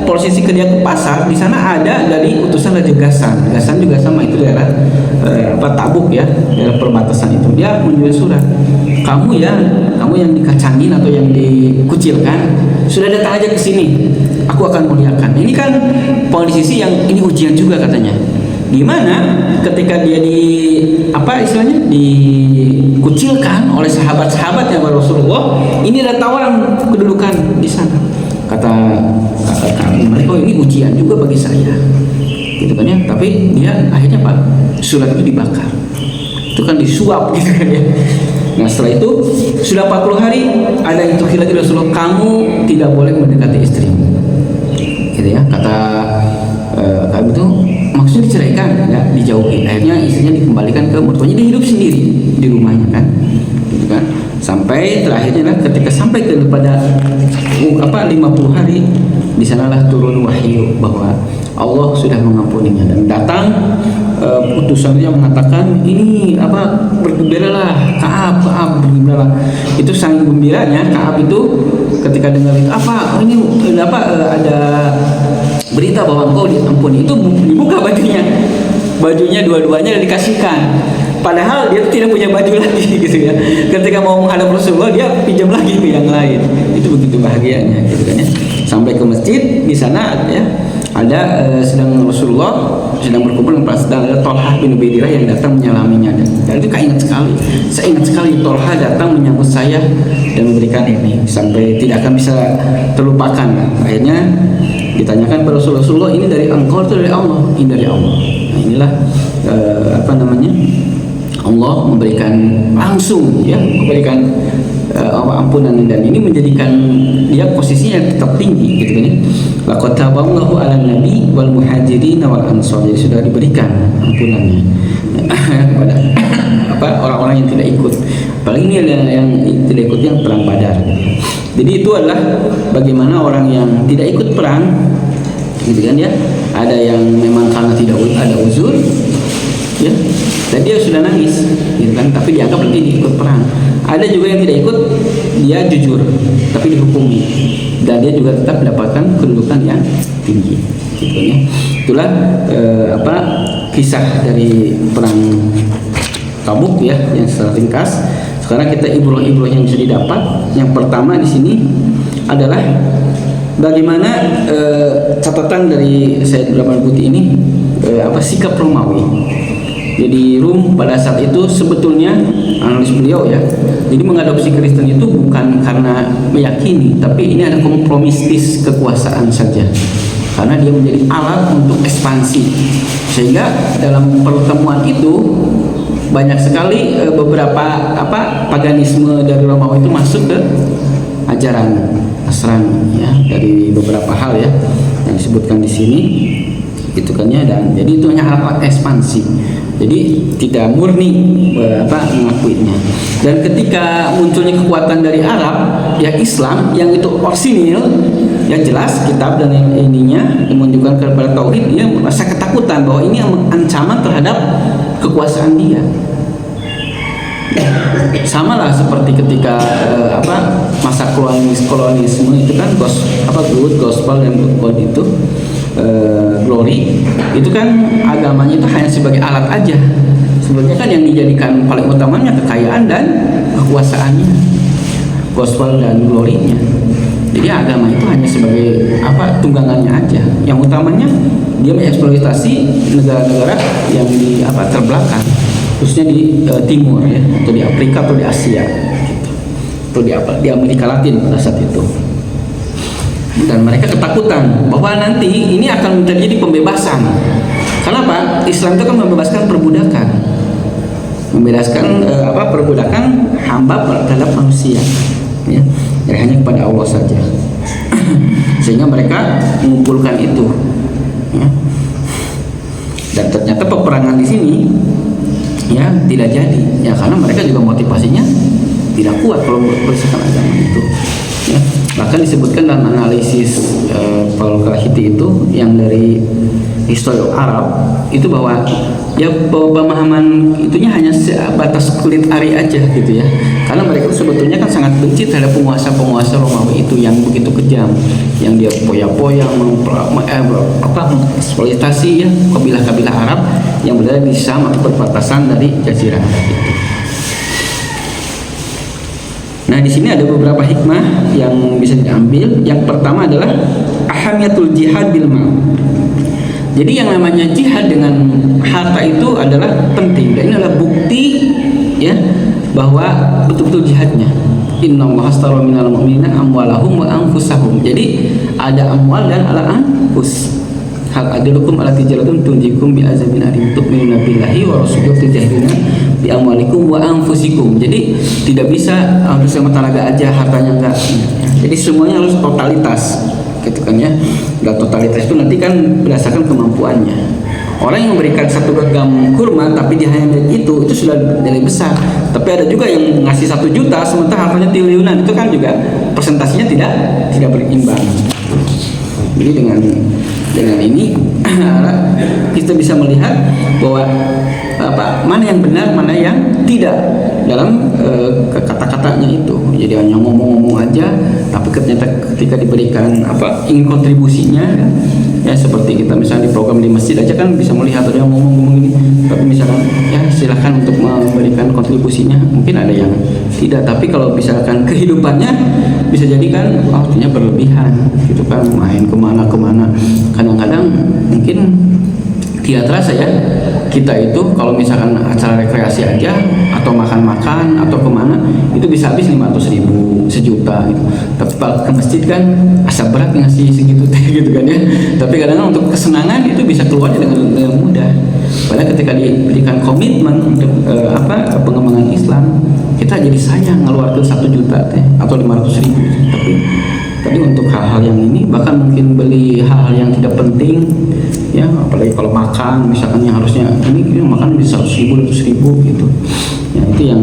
posisi dia ke pasar, di sana ada dari utusan Raja Ghassan. Ghassan juga sama, itu daerah Tabuk ya, daerah perbatasan itu. Dia menulis surat, kamu yang dikacangin atau yang dikucilkan, sudah datang aja ke sini, aku akan muliakan. Ini kan posisi yang ini ujian juga katanya. Gimana ketika dia dikucilkan oleh sahabat-sahabatnya Rasulullah, ini ada tawaran kedudukan di sana. Kata mereka, ini ujian juga bagi saya, gitu kan ya. Tapi dia akhirnya surat itu dibakar, itu kan disuap gitu kan ya. Nah, setelah itu sudah 40 hari ada instruksi lagi Rasulullah, kamu tidak boleh mendekati istrimu, gitu ya. Kata Ka'ab itu maksudnya diceraikan, enggak, dijauhi. Akhirnya istrinya dikembalikan ke mertuanya, dia hidup sendiri di rumahnya kan, gitu kan. Sampai terakhirnya ketika sampai kepada 50 hari, di sanalah turun wahyu bahwa Allah sudah mengampuninya, dan datang utusannya mengatakan, ini bergembiralah Ka'ab, bergembiralah. Itu sangat gembiranya Ka'ab itu ketika dengar itu, ada berita bahwa engkau diampuni. Itu dibuka bajunya dua-duanya dan dikasihkan. Padahal dia tidak punya baju lagi gitu ya. Ketika mau menghadap Rasulullah, dia pinjam lagi ke yang lain. Itu begitu bahagianya gitu kan ya. Sampai ke masjid, di sana ya ada Rasulullah sedang berkumpul dengan sedang ada Tolhah bin Ubaidillah yang datang menyalaminya, dan itu saya ingat sekali Tolhah datang menyambut saya dan memberikan ini sampai tidak akan bisa terlupakan. Akhirnya ditanyakan pada Rasulullah, ini dari engkau atau dari Allah? Ini dari Allah. Nah, inilah Allah memberikan langsung ya, memberikan ampunan, dan ini menjadikan dia posisinya tetap tinggi gitu kan ya. Laqad taballahu 'alan nabi wal muhajirin wal ansar, jadi sudah diberikan ampunannya kepada orang-orang yang tidak ikut, paling ini yang tidak ikut yang perang Badar gitu ya. Jadi itu adalah bagaimana orang yang tidak ikut perang gitu kan ya, ada yang memang karena tidak ada uzur ya, dan dia sudah nangis gitu kan, tapi dianggap nanti ikut perang. Ada juga yang tidak ikut, dia jujur tapi dihukumi, dan dia juga tetap mendapatkan kedudukan yang tinggi gitu kan ya. Itulah kisah dari perang Tabuk ya, yang secara ringkas. Sekarang kita ibroh-ibroh yang bisa didapat. Yang pertama di sini adalah bagaimana catatan dari Sayyid Rahman Putih ini, sikap Romawi. Jadi Rum pada saat itu sebetulnya, analis beliau ya, jadi mengadopsi Kristen itu bukan karena meyakini, tapi ini ada kompromistis kekuasaan saja, karena dia menjadi alat untuk ekspansi. Sehingga dalam pertemuan itu banyak sekali beberapa paganisme dari Romawi itu masuk ke ajaran Nasrani ya, dari beberapa hal ya yang disebutkan di sini gitu kan ya. Dan jadi itu hanya alat ekspansi, jadi tidak murni mengakuinya. Dan ketika munculnya kekuatan dari Arab ya, Islam yang itu orsinil ya, jelas kitab dan ininya menunjukkan kepada tauhid, dia merasa ketakutan bahwa ini ancaman terhadap kekuasaan dia. Sama lah seperti ketika masa kolonialisme itu kan good gospel dan good itu glory itu kan agamanya itu hanya sebagai alat aja. Sebenarnya kan yang dijadikan paling utamanya kekayaan dan kekuasaannya, gospel dan glory-nya. Jadi agama itu hanya sebagai tunggangannya aja. Yang utamanya dia mengeksploitasi negara-negara yang di terbelakang, khususnya di timur ya, atau di Afrika atau di Asia gitu. Atau di Amerika Latin pada saat itu. Dan mereka ketakutan bahwa nanti ini akan terjadi pembebasan. Kenapa? Islam itu kan membebaskan perbudakan, perbudakan hamba terhadap manusia ya, jadi hanya kepada Allah saja. Sehingga mereka mengumpulkan itu ya. Dan ternyata peperangan di sini ya tidak jadi ya, karena mereka juga motivasinya tidak kuat kalau berdasarkan agama itu ya. Bahkan disebutkan dalam analisis Paul Kalahiti itu yang dari History of Arab itu bahwa pemahaman itunya hanya sebatas kulit ari aja gitu ya, karena mereka sebetulnya kan sangat benci terhadap penguasa-penguasa Romawi itu yang begitu kejam, yang dia poya-poya eksploitasi ya kabilah-kabilah Arab yang berada di Syam atau perbatasan dari Jazirah Arab itu. Nah, di sini ada beberapa hikmah yang bisa diambil. Yang pertama adalah ahamiyatul jihad bil mal. Jadi yang namanya jihad dengan harta itu adalah penting, dan ini adalah bukti ya bahwa betul-betul jihadnya. Innallaha ashtara minal mu'minina amwalahum wa anfusahum. Jadi ada amwal dan ala anfus. Hal adlukum ala tijaratin tunjikum bi azabin alim tu'minuna billahi wa rasulihi tujahiduna bi amwalikum wa anfusikum. Jadi tidak bisa harus sama tenaga aja, hartanya enggak. Jadi semuanya harus totalitas gitu kan ya. Dan totalitas itu nanti kan berdasarkan kemampuannya. Orang yang memberikan satu genggam kurma tapi dia hanya itu sudah nilai besar. Tapi ada juga yang ngasih 1 juta sementara hartanya triliunan, itu kan juga persentasinya tidak berimbang. Jadi dengan ini kita bisa melihat bahwa mana yang benar, mana yang tidak dalam kata-katanya itu. Jadi hanya ngomong-ngomong aja, tapi ketika diberikan ingin kontribusinya ya, seperti kita misalnya di program di masjid aja kan bisa melihat ada yang ngomong-ngomong ini, tapi misalkan ya silakan untuk memberikan kontribusinya, mungkin ada yang tidak, tapi kalau misalkan kehidupannya bisa jadi kan waktunya berlebihan gitu kan, main kemana-kemana, kadang-kadang mungkin tidak terasa ya kita itu kalau misalkan acara rekreasi aja atau makan-makan atau kemana itu bisa habis 500.000 sejuta gitu. Tapi kalau ke masjid kan asa berat ngasih segitu gitu kan ya. Tapi kadang-kadang untuk kesenangan itu bisa keluar dengan mudah. Padahal ketika diberikan komitmen untuk pengembangan Islam, kita jadi sayang ngeluarkan 1 juta atau 500.000. Tapi untuk hal-hal yang ini, bahkan mungkin beli hal-hal yang tidak penting, ya apalagi kalau makan, misalkan yang harusnya ini makan bisa 100.000, 200.000 gitu. Ya itu yang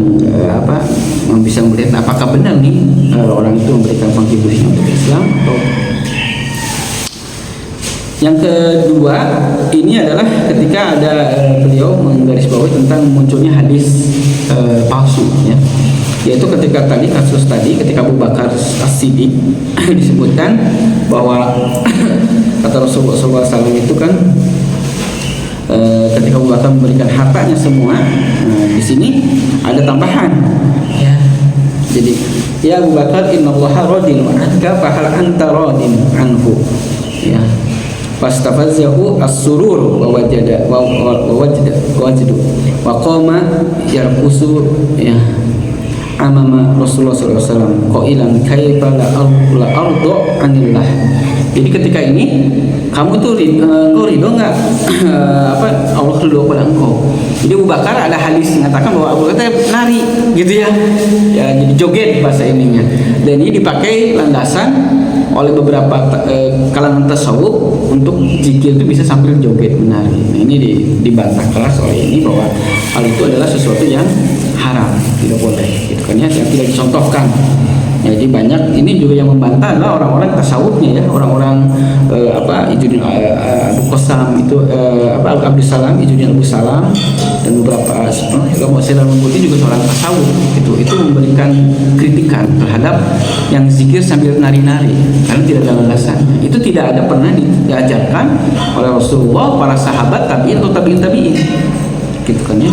bisa melihat apakah benar nih orang itu memberikan kontribusi untuk Islam atau. Yang kedua ini adalah ketika ada beliau menggarisbawahi tentang munculnya hadis palsu, ya. Yaitu ketika ketika Abu Bakar As-Siddiq disebutkan bahwa kata Rasulullah SAW itu kan ketika Abu Bakar memberikan hartanya semua, di sini ada tambahan, ya. Jadi ya Abu Bakar, innallaha radin anka fahal anta radin anhu, ya. Fastafazzahu as-surur wa wajada wa qama yarqusu, ya, amama Rasulullah SAW qailan kaifa la ardu anillah. Jadi ketika ini kamu tuh engkau ridho nggak Allah ridho pada engkau. Jadi Abu Bakar ada hadis mengatakan bahwa Abu Bakar nari gitu, ya, jadi joget bahasa ininya. Dan ini dipakai landasan oleh beberapa kalangan tasawuf untuk zikir itu bisa sambil joget menari. Nah, ini dibantah keras oleh ini bahwa hal itu adalah sesuatu yang haram, tidak boleh, gitu kan ya, yang tidak dicontohkan. Jadi banyak ini juga yang membantah adalah orang-orang tasawufnya, ya, orang-orang Ijuddin Abu Qassam itu Abdus Salam, Ijuddin Abu Salam, dan beberapa ulama Sayyid Al-Mubti juga seorang tasawuf itu memberikan kritikan terhadap yang zikir sambil nari-nari karena tidak ada landasannya. Itu tidak ada pernah diajarkan oleh Rasulullah, para sahabat, tabi'in atau tabi'in, gitu kan ya.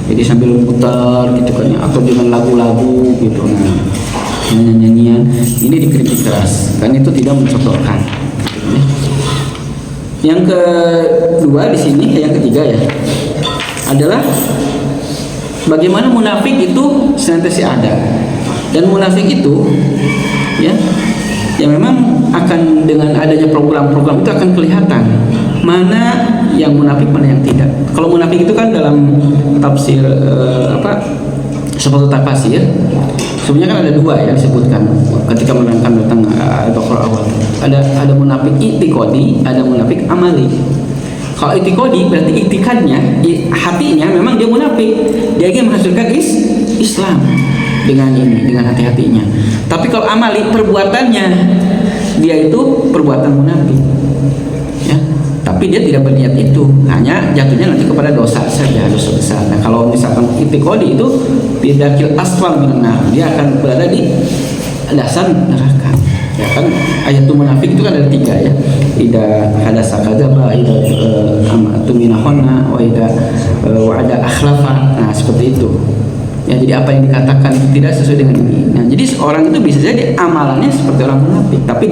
Jadi sambil putar gitu kan ya, atau dengan lagu-lagu gitu, nyanyian ini dikritik keras karena itu tidak mencontohkan. Yang kedua di sini, yang ketiga ya, adalah bagaimana munafik itu senantiasa ada, dan munafik itu ya memang akan dengan adanya program-program itu akan kelihatan mana yang munafik mana yang tidak. Kalau munafik itu kan dalam tafsir sebuah tafsir sebenarnya kan ada 2 yang disebutkan ketika menerangkan tentang Al-Baqarah awal. Ada munafik itikodi, ada munafik amali. Kalau itikodi berarti itikadnya, hatinya memang dia munafik, dia ingin menghasilkan Islam dengan hati-hatinya. Tapi kalau amali, perbuatannya dia itu perbuatan munafik, ya. Tapi dia tidak berniat itu, hanya jatuhnya nanti kepada dosa saja, dosa besar. Nah, kalau misalkan itikodi itu bidakil asfal minan, dia akan berada di dasar neraka. Ya kan, ayatul munafik itu kan ada 3 ya. Ida hadasa kadzaba, ida tuminahona, wa ida wa'ada akhlafa. Nah, seperti itu. Ya, jadi apa yang dikatakan itu tidak sesuai dengan ini. Nah, jadi seorang itu bisa jadi amalannya seperti orang munafik, tapi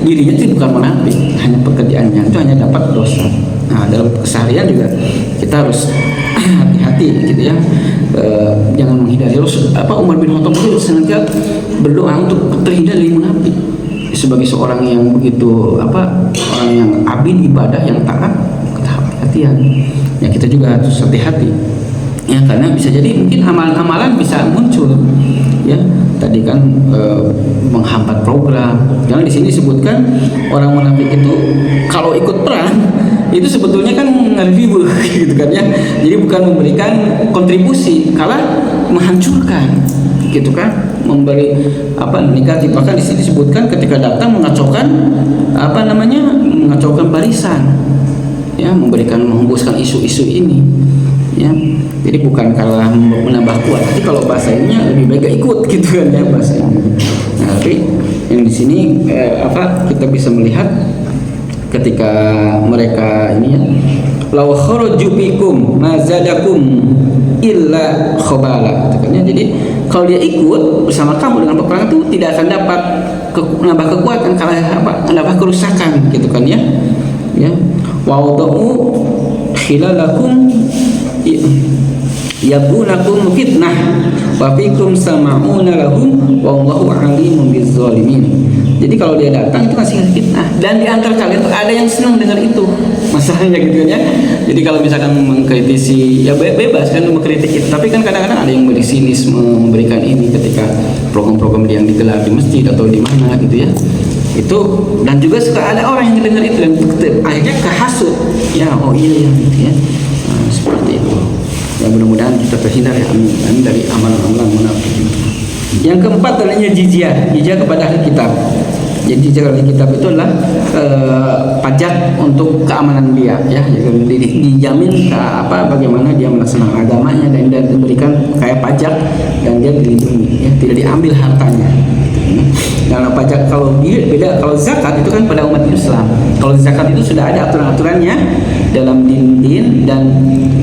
dirinya itu bukan munafik, hanya pekerjaannya itu hanya dapat dosa. Nah, dalam keseharian juga kita harus hati-hati gitu ya, jangan menghindari. Umar bin Khattab itu senantiasa berdoa untuk terhindar dari munafik. Sebagai seorang yang begitu orang yang abid ibadah yang taat, hati-hatian. Ya, kita juga harus hati-hati. Ya, karena bisa jadi mungkin amalan-amalan bisa muncul, ya. Tadi kan menghambat program. Jangan di sini disebutkan orang munafik itu kalau ikut perang itu sebetulnya kan nge-review gitu kan ya. Jadi bukan memberikan kontribusi, kalah menghancurkan, gitu kan, memberi negatif. Bahkan di sini disebutkan ketika datang mengacaukan mengacaukan barisan, ya, menghembuskan isu-isu ini, ya. Jadi bukan kalah menambah kuat, tapi kalau bahasa ininya lebih baik gak ikut gitu kan ya bahasa ini. Nah, tapi yang di sini kita bisa melihat ketika mereka ini ya, law kharaju bikum ma zadakum illa khabala. Jadi kalau dia ikut bersama kamu dengan peperangan itu tidak akan dapat menambah kekuatan, kalah menambah kerusakan gitu kan ya. Ya. Wa wada'u khilalakum yabunakum fitnah wa fikum sama'una lahum wallahu alimun bizzalimin. Jadi kalau dia datang itu masih fitnah, dan di antara kalian tuh ada yang senang dengar itu. Masalahnya gitu ya. Jadi kalau misalkan mengkritisi ya bebas kan mengkritik itu, tapi kan kadang-kadang ada yang bersinis memberikan ini ketika program-program yang digelar di masjid atau di mana gitu ya. Itu, dan juga suka ada orang yang dengar itu dan akhirnya kehasut. Ya, oh iya ya gitu ya. Nah, seperti itu. Ya mudah-mudahan kita terhindar ya, amin dari amalan-amalan munafik. Yang keempat adalah jizyah kepada ahli kitab. Jadi jizyah ahli kitab itu adalah pajak untuk keamanan dia, ya, dijamin bagaimana dia melaksanakan agamanya dan diberikan kayak pajak dan dia dilindungi, ya, tidak diambil hartanya. Nah, pajak kalau dia beda, kalau zakat itu kan pada umat Islam. Kalau zakat itu sudah ada aturan-aturannya dalam din dan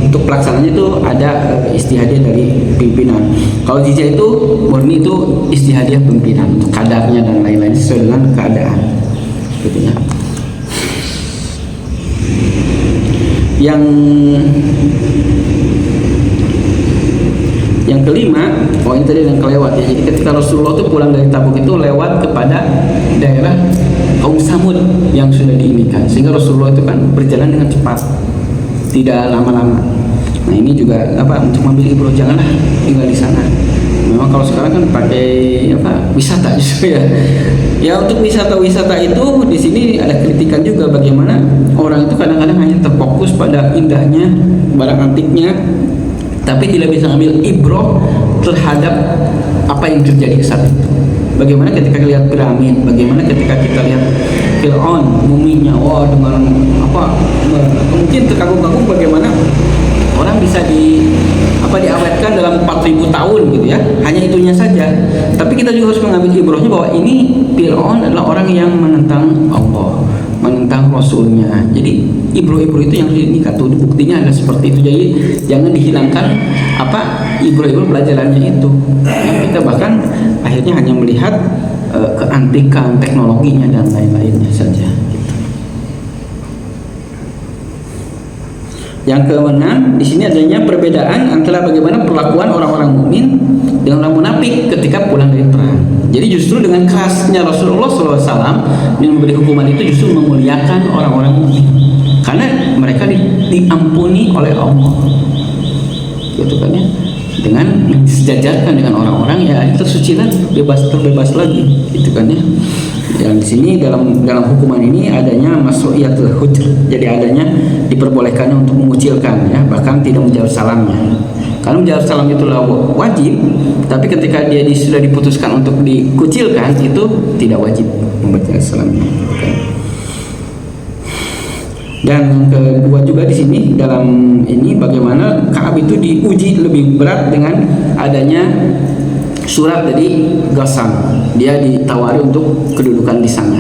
untuk pelaksanaannya itu ada istihadiah dari pimpinan. Kalau jizyah itu murni itu istihadiah pimpinan untuk kadarnya dan lain-lain sesuai dengan keadaan, gitu ya. Yang kelima, poin tadi yang kelewat ya. Jadi ketika Rasulullah itu pulang dari Tabuk itu lewat kepada daerah kaum Samud yang sudah diinikan, sehingga Rasulullah itu kan berjalan dengan cepat, tidak lama-lama. Nah ini juga untuk mengambil ibrah, janganlah tinggal di sana. Memang kalau sekarang kan pakai wisata justru ya. Ya untuk wisata-wisata itu di sini ada kritikan juga bagaimana orang itu kadang-kadang hanya terfokus pada indahnya barang antiknya, tapi tidak bisa ambil ibrah terhadap apa yang terjadi saat itu. Bagaimana ketika lihat piramid, bagaimana ketika kita lihat Fir'aun, muminya, dengan mungkin terkagum-kagum bagaimana orang bisa diawetkan dalam 4.000 tahun gitu ya, hanya itunya saja. Tapi kita juga harus mengambil ibrahnya bahwa ini Fir'aun adalah orang yang menentang Allah, menentang Rasulnya. Jadi ibrah-ibrah itu yang dikatakan buktinya adalah seperti itu. Jadi jangan dihilangkan ibrah-ibrah pelajarannya itu. Kita bahkan akhirnya hanya melihat keantikan teknologinya dan lain-lainnya saja. Yang keenam, di sini adanya perbedaan antara bagaimana perlakuan orang-orang mukmin dengan orang munafik ketika pulang dari perang. Jadi justru dengan kerasnya Rasulullah SAW yang memberi hukuman itu justru memuliakan orang-orang mukmin, karena mereka diampuni oleh Allah, gitu kan ya. Dengan disejajarkan dengan orang-orang ya tersuci lagi, terbebas lagi, gitu kan ya. Yang di sini dalam hukuman ini adanya masru'iyatul hujr, jadi adanya diperbolehkannya untuk mengucilkan ya, bahkan tidak menjawab salamnya. Karena menjawab salam itu wajib, tapi ketika dia sudah diputuskan untuk dikucilkan itu tidak wajib membaca salamnya. Dan yang kedua juga di sini dalam ini bagaimana Ka'ab itu diuji lebih berat dengan adanya surat dari Ghassan. Dia ditawari untuk kedudukan di sana.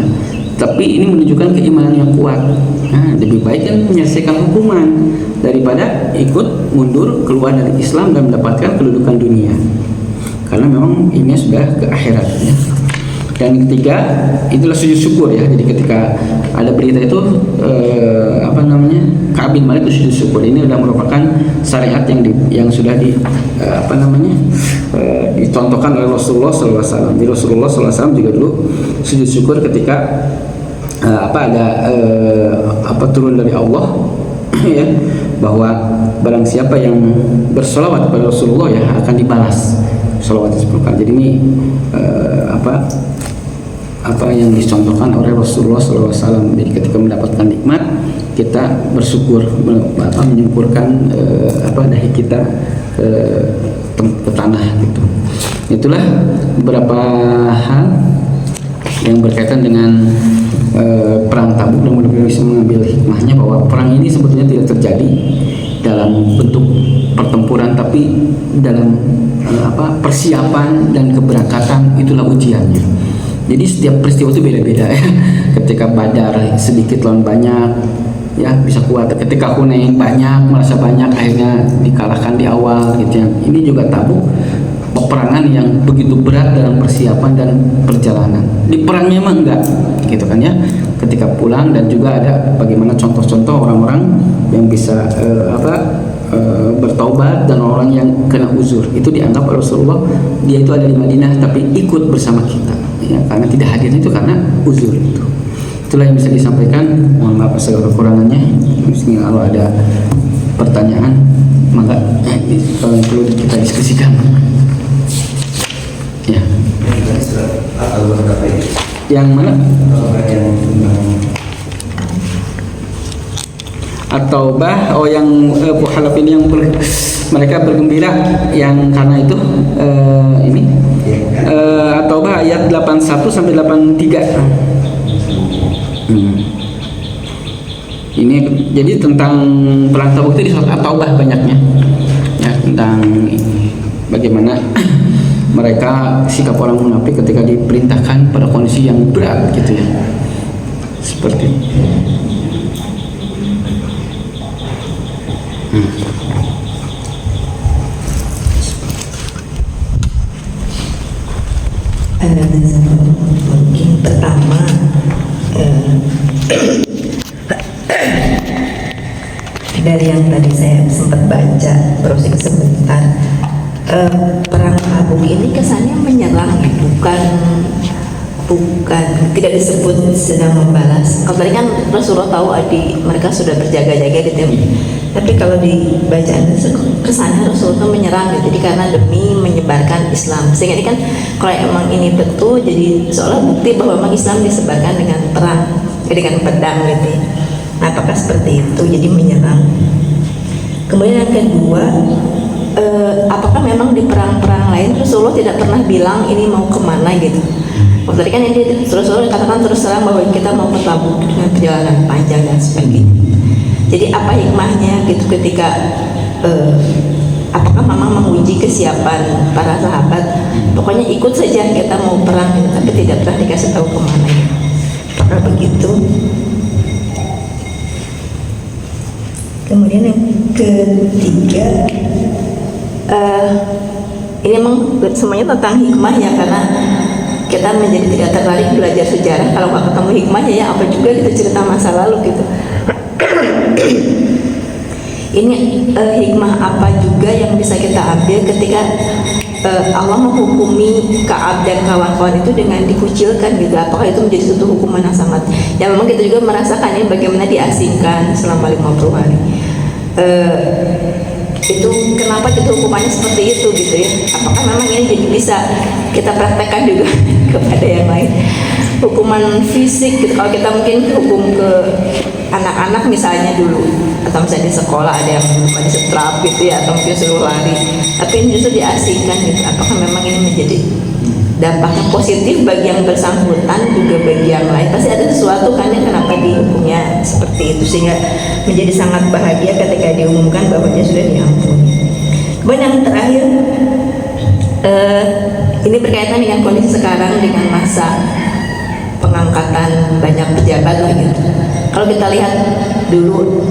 Tapi ini menunjukkan keimanan yang kuat. Nah, lebih baik kan menyelesaikan hukuman daripada ikut mundur keluar dari Islam dan mendapatkan kedudukan dunia. Karena memang ini sudah ke akhirat ya. Dan yang ketiga itulah sujud syukur ya. Jadi ketika ada berita itu Ka'ab bin Malik itu sujud syukur. Ini sudah merupakan syariat yang sudah dicontohkan oleh Rasulullah SAW. Jadi Rasulullah SAW juga dulu sujud syukur ketika turun dari Allah ya, bahwa barang siapa yang bersolawat kepada Rasulullah ya akan dibalas solawat 10 kali. Jadi ini apa yang dicontohkan oleh Rasulullah SAW. Jadi ketika mendapatkan nikmat kita bersyukur, menyempurkan dahi kita ke tanah gitu. Itulah beberapa hal yang berkaitan dengan perang Tabuk, dan mudah-mudahan bisa mengambil hikmahnya bahwa perang ini sebetulnya tidak terjadi dalam bentuk pertempuran, tapi dalam persiapan dan keberangkatan itulah ujiannya. Jadi setiap peristiwa itu beda-beda ya. Ketika Badar sedikit lawan banyak ya bisa kuat. Ketika Hunain banyak, merasa banyak, akhirnya dikalahkan di awal gitu ya. Ini juga Tabuk, peperangan yang begitu berat dalam persiapan dan perjalanan. Di perangnya memang enggak gitu kan ya. Ketika pulang, dan juga ada bagaimana contoh-contoh orang-orang yang bisa bertaubat dan orang yang kena uzur. Itu dianggap oleh Rasulullah dia itu ada di Madinah tapi ikut bersama kita. Ya, karena tidak hadir itu karena uzur itu. Itulah yang bisa disampaikan. Mohon maaf segala kekurangannya. Mungkin kalau ada pertanyaan, maka kalau yang perlu kita diskusikan. Ya. Yang mana? At-Taubah, yang Halaf ini yang mereka bergembira yang karena itu ini At-Taubah ayat 81 sampai 83. Ini jadi tentang perang Tabuk itu di surat At-Taubah banyaknya. Ya, tentang bagaimana mereka sikap orang munafik ketika diperintahkan pada kondisi yang berat gitu ya. Seperti mungkin pertama dari yang tadi saya sempat baca browsing sebentar, perang Tabuk ini kesannya menyerang, bukan tidak disebut sedang membalas. Kalau tadi kan Rasulullah tahu mereka sudah berjaga-jaga gitu ya. Tapi kalau di bacaan kesannya Rasulullah menyerang gitu. Jadi karena demi menyebarkan Islam. Sehingga ini kan kalau emang ini betul, jadi seolah bukti bahwa memang Islam disebarkan dengan perang, dengan pedang gitu. Nah, apakah seperti itu? Jadi menyerang. Kemudian yang kedua, apakah memang di perang-perang lain Rasulullah tidak pernah bilang ini mau kemana gitu? Tadi kan ini Rasulullah katakan terus terang bahwa kita mau ke Tabuk dengan perjalanan panjang dan sebagainya. Jadi apa hikmahnya gitu ketika apakah memang menguji kesiapan para sahabat? Pokoknya ikut saja kita mau perang gitu, tapi tidak pernah dikasih tahu kemana ya. Apakah begitu? Kemudian yang ketiga, ini memang semuanya tentang hikmah ya, karena kita menjadi tidak tertarik belajar sejarah kalau nggak ketemu hikmahnya ya apa juga kita cerita masa lalu gitu. Ini hikmah apa juga yang bisa kita ambil ketika Allah menghukumi Ka'ab dan kawan-kawan itu dengan dikucilkan gitu? Apakah itu menjadi suatu hukuman yang sangat, ya memang kita juga merasakan ini bagaimana diasingkan selama 50 hari. Itu kenapa gitu hukumannya seperti itu gitu ya? Apakah memang ini jadi bisa kita praktekkan juga kepada yang lain? Hukuman fisik gitu, kalau kita mungkin hukum ke anak-anak misalnya dulu, atau misalnya di sekolah ada yang lupa disetrap gitu ya, atau mungkin suruh lari, tapi ini justru diasingkan gitu. Apakah memang ini menjadi dampaknya positif bagi yang bersangkutan juga bagi yang lain? Pasti ada sesuatu kan yang kenapa dihukumnya seperti itu, sehingga menjadi sangat bahagia ketika diumumkan bahwa dia sudah diampuni. Kemudian yang terakhir, ini berkaitan dengan kondisi sekarang dengan masa pengangkatan banyak pejabat lah gitu. Kalau kita lihat dulu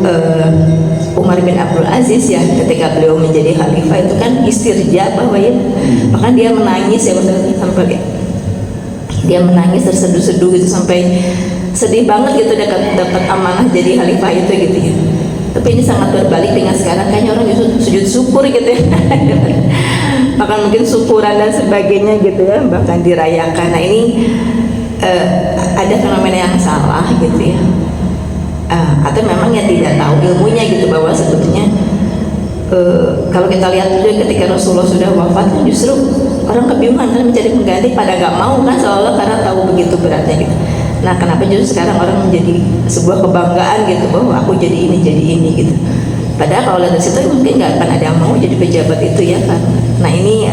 Umar bin Abdul Aziz ya, ketika beliau menjadi khalifah itu kan istirja bahwa ya, bahkan dia menangis ya sampai dia menangis terseduh-seduh gitu, sampai sedih banget gitu dapat amanah jadi khalifah itu gitu ya. Tapi ini sangat berbalik dengan sekarang, kayaknya orang justru sujud syukur gitu ya. Bahkan mungkin syukuran dan sebagainya gitu ya, bahkan dirayakan. Nah ini ada fenomena yang salah gitu ya, atau memang ya tidak tahu ilmunya gitu, bahwa sebetulnya kalau kita lihat juga ketika Rasulullah sudah wafat kan justru orang kebingungan kan mencari pengganti, pada gak mau kan seolah karena tahu begitu beratnya gitu. Nah kenapa justru sekarang orang menjadi sebuah kebanggaan gitu bahwa aku jadi ini gitu. Padahal kalau lihat dari situ mungkin gak akan ada yang mau jadi pejabat itu ya kan. Nah ini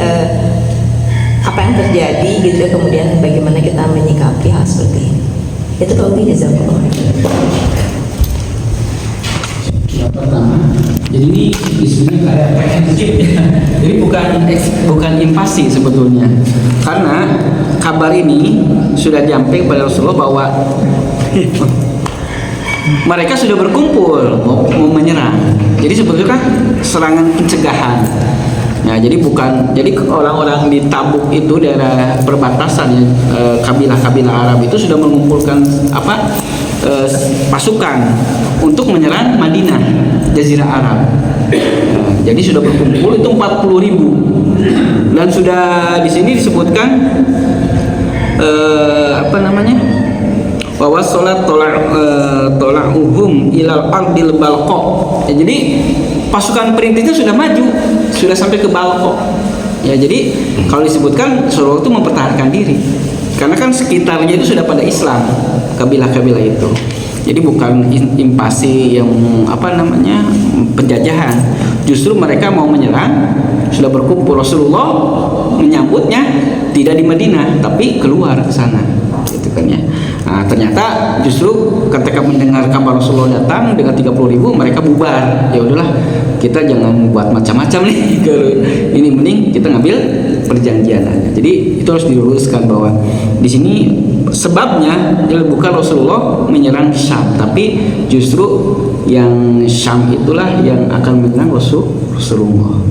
apa yang terjadi gitu ya, kemudian bagaimana kita menyikapi hal seperti ini. Itu kalau tidak jazakallah. Yang pertama, jadi ini sebenarnya kayak preemptif ya. Jadi bukan invasi sebetulnya, karena kabar ini sudah sampai kepada Rasulullah bahwa mereka sudah berkumpul mau menyerang. Jadi sebetulnya kan serangan pencegahan. Nah, jadi orang-orang di Tabuk itu daerah perbatasan ya, kabilah-kabilah Arab itu sudah mengumpulkan pasukan untuk menyerang Madinah, Jazirah Arab. Jadi sudah berkumpul itu 40.000, dan sudah di sini disebutkan bahwa sholat tola'uhum ilal ardil balqa. Jadi pasukan perintisnya sudah maju, sudah sampai ke Balqa. Ya, jadi kalau disebutkan Rasulullah itu mempertahankan diri, karena kan sekitarnya itu sudah pada Islam, kabilah-kabilah itu. Jadi bukan invasi yang penjajahan. Justru mereka mau menyerang, sudah berkumpul. Rasulullah menyambutnya tidak di Madinah, tapi keluar ke sana, gitu kan ya. Nah, ternyata justru ketika mendengar kabar Rasulullah datang dengan 30.000, mereka bubar. Ya udahlah, kita jangan buat macam-macam nih. Ini mending kita ngambil perjanjian aja. Jadi itu harus diluruskan bahwa di sini sebabnya bukan Rasulullah menyerang Syam, tapi justru yang Syam itulah yang akan menyerang Rasulullah.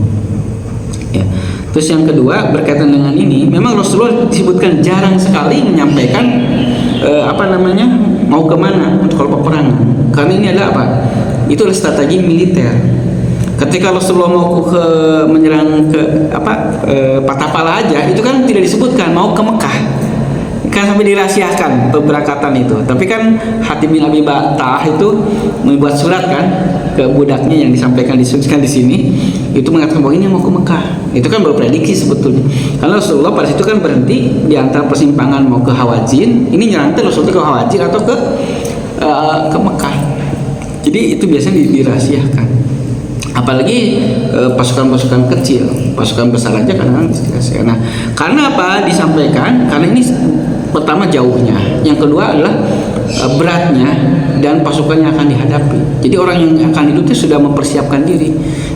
Ya. Terus yang kedua berkaitan dengan ini, memang Rasulullah disebutkan jarang sekali menyampaikan mau kemana untuk kalau peperangan, karena ini adalah apa? Itu adalah strategi militer. Ketika Rasulullah mau menyerang ke Patapala aja, itu kan tidak disebutkan mau ke Mekah, kan sampai dirahasiakan pemberangkatan itu. Tapi kan Hatib bin Abi Balta'ah itu membuat surat kan ke budaknya yang disebutkan di sini, itu mengatakan bahwa ini mau ke Mekah. Itu kan baru prediksi sebetulnya, karena Rasulullah pada situ kan berhenti di antara persimpangan mau ke Hawazin. Ini nyerang Rasulullah ke Hawazin atau ke Mekah. Jadi itu biasanya dirahasiakan. Apalagi pasukan-pasukan kecil, pasukan besar aja kadang-kadang dirahasiakan. Nah, karena apa disampaikan? Karena ini pertama jauhnya, yang kedua adalah beratnya dan pasukan yang akan dihadapi. Jadi orang yang akan hidup itu sudah mempersiapkan diri.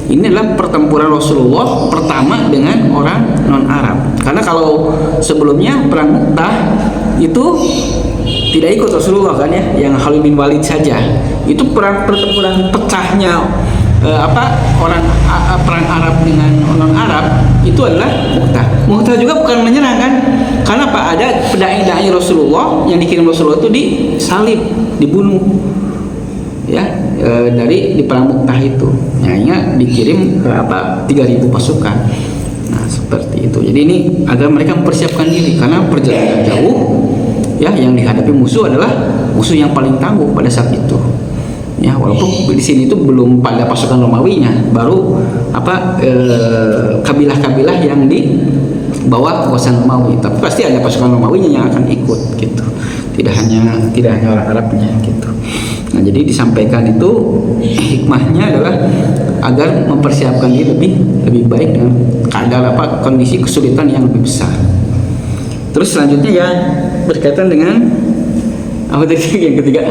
Ini adalah pertempuran Rasulullah pertama dengan orang non-Arab. Karena kalau sebelumnya perang Mu'tah itu tidak ikut Rasulullah kan ya, yang Khalid bin Walid saja. Itu pertempuran pecahnya perang Arab dengan non-Arab itu adalah Mu'tah. Mu'tah juga bukan menyerang kan? Karena apa? Ada pedai-dai Rasulullah yang dikirim Rasulullah itu disalib, dibunuh. Ya, di perang Mu'tah itu. Hanya dikirim ke 3.000 pasukan. Nah, seperti itu. Jadi ini agar mereka mempersiapkan diri, karena perjalanan jauh ya, yang dihadapi musuh adalah musuh yang paling tangguh pada saat itu. Ya, walaupun di sini itu belum pada pasukan Romawinya, baru kabilah-kabilah yang di bawah kekuasaan Romawi, tapi pasti ada pasukan Romawinya yang akan ikut gitu. Tidak hanya orang Arabnya gitu. Nah, jadi disampaikan itu hikmahnya adalah agar mempersiapkan diri lebih baik dengan keadaan kondisi kesulitan yang lebih besar. Terus selanjutnya ya berkaitan dengan apa tadi yang ketiga?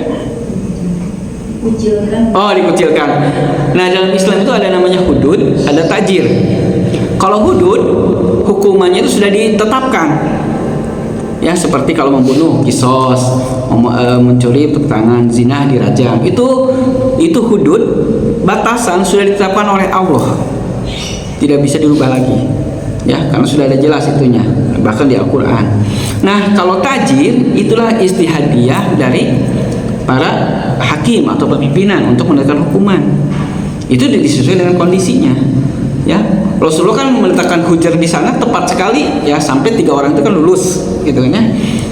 Dikucilkan. Nah, dalam Islam itu ada namanya hudud, ada tajir. Kalau hudud, hukumannya itu sudah ditetapkan. Ya, seperti kalau membunuh kisos, mencuri tepuk tangan, zina dirajam. Itu hudud, batasan sudah ditetapkan oleh Allah. Tidak bisa dirubah lagi. Ya, karena sudah ada jelas itunya, bahkan di Al-Qur'an. Nah, kalau tajir itulah istihadiyah dari para hakim atau pimpinan untuk menegakkan hukuman. Itu disesuaikan dengan kondisinya. Ya, Rasulullah kan meletakkan hujar di sana tepat sekali ya, sampai 3 orang itu kan lulus gitu kan ya.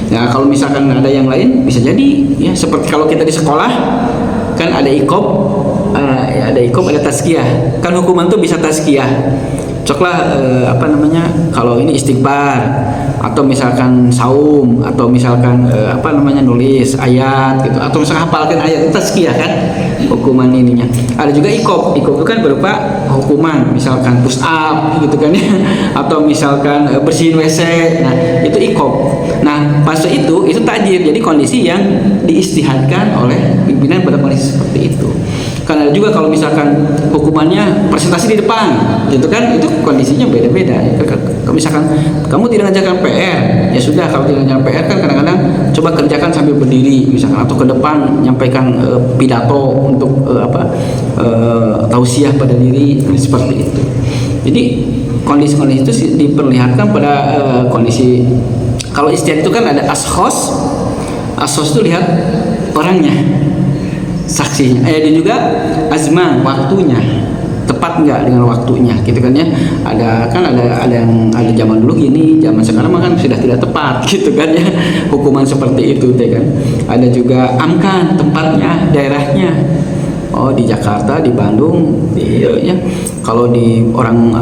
Ya, kalau misalkan ada yang lain bisa jadi ya, seperti kalau kita di sekolah kan ada iqob, ada tazkiyah. Kan hukuman tuh bisa tazkiyah. Coklah kalau ini istighfar, atau misalkan saum, atau misalkan nulis ayat gitu, atau misalkan hafalkan ayat, itu tazkiyah kan hukuman ininya. Ada juga iqob itu kan berupa hukuman, misalkan push up gitu kan ya, atau misalkan bersihin WC. Nah, itu iqob. Nah, pas itu tajir, jadi kondisi yang diistihadkan oleh pimpinan pada kondisi seperti itu. Karena juga kalau misalkan hukumannya presentasi di depan gitu kan, itu kondisinya beda-beda. Kalau misalkan kamu tidak mengerjakan PR, ya sudah, kalau tidak mengerjakan PR kan kadang-kadang coba kerjakan sambil berdiri misalkan, atau ke depan menyampaikan pidato untuk tausiah pada diri, seperti itu. Jadi kondisi-kondisi itu diperlihatkan pada kondisi. Kalau istiadat itu kan ada ashos itu lihat orangnya, saksinya. Dan juga azman, waktunya tepat nggak dengan waktunya, gitu kan ya. Ada yang ada zaman dulu gini, zaman sekarang kan sudah tidak tepat, gitu kan ya. Hukuman seperti itu, kan. Ada juga amkan, tempatnya, daerahnya. Oh, di Jakarta, di Bandung, ya. Kalau di orang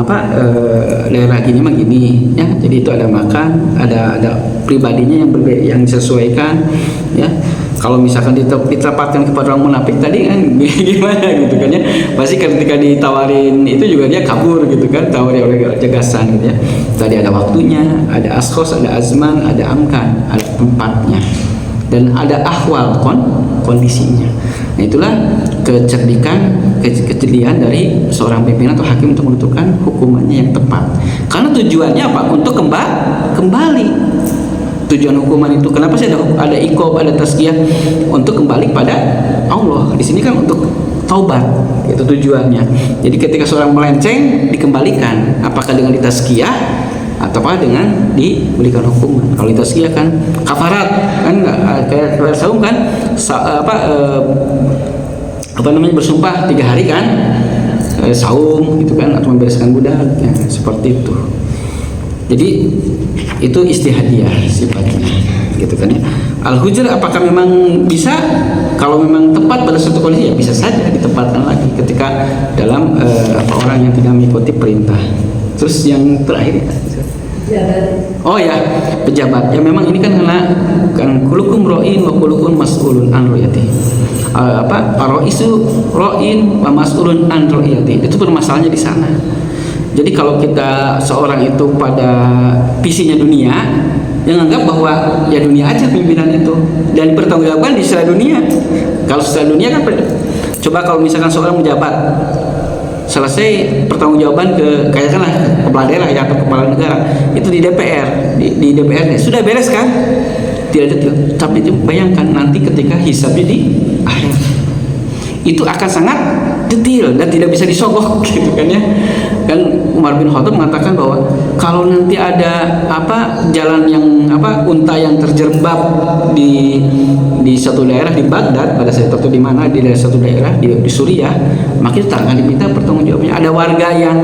daerah gini mah gini, ya. Jadi itu ada makan, ada pribadinya yang disesuaikan, ya. Kalau misalkan diterapkan kepada orang munafik tadi kan gimana gitu kan ya, pasti ketika ditawarin itu juga dia kabur gitu kan, tawari oleh jagasan gitu ya. Tadi ada waktunya, ada askos, ada azman, ada amkan, ada tempatnya, dan ada ahwal, kondisinya. Nah, itulah kejelian dari seorang pimpinan atau hakim untuk menentukan hukumannya yang tepat. Karena tujuannya apa? Untuk kembali. Tujuan hukuman itu, kenapa sih ada iqab, ada tazkiyah? Untuk kembali pada Allah. Di sini kan untuk taubat, itu tujuannya. Jadi ketika seorang melenceng, dikembalikan, apakah dengan ditazkiyah ataukah dengan diberikan hukuman. Kalau ditazkiyah kan kafarat, kan kayak saum kan, bersumpah 3 hari kan, saum gitu kan, atau membereskan budak, ya, seperti itu. Jadi itu istihadiyah sifatnya, gitu kan ya. Al-hujr apakah memang bisa? Kalau memang tepat pada suatu kondisi, ya bisa saja ditempatkan lagi ketika dalam orang yang tidak mengikuti perintah. Terus yang terakhir, oh ya, pejabat. Ya memang ini kan kulukum ro'in wa kulukum mas'ulun an ro'yati. Ro'isu ro'in wa mas'ulun an ro'yati. Itu permasalahannya di sana. Jadi kalau kita seorang itu pada visinya dunia, yang anggap bahwa ya dunia aja pimpinan itu, dan pertanggungjawaban di secara dunia. Kalau secara dunia kan, coba kalau misalkan seorang menjabat, selesai pertanggungjawaban katakanlah kepala daerah ya, atau kepala negara, itu di DPR, di DPRD sudah beres kan? Tidak detail. Tapi bayangkan nanti ketika hisabnya di akhir, itu akan sangat detail dan tidak bisa disogok, gitu kan ya. Kan Umar bin Khattab mengatakan bahwa kalau nanti ada jalan yang unta yang terjerembab di satu daerah di Baghdad pada saat itu, di mana di daerah satu daerah di Suriah, maka itu akan diminta pertanggungjawabannya. Ada warga yang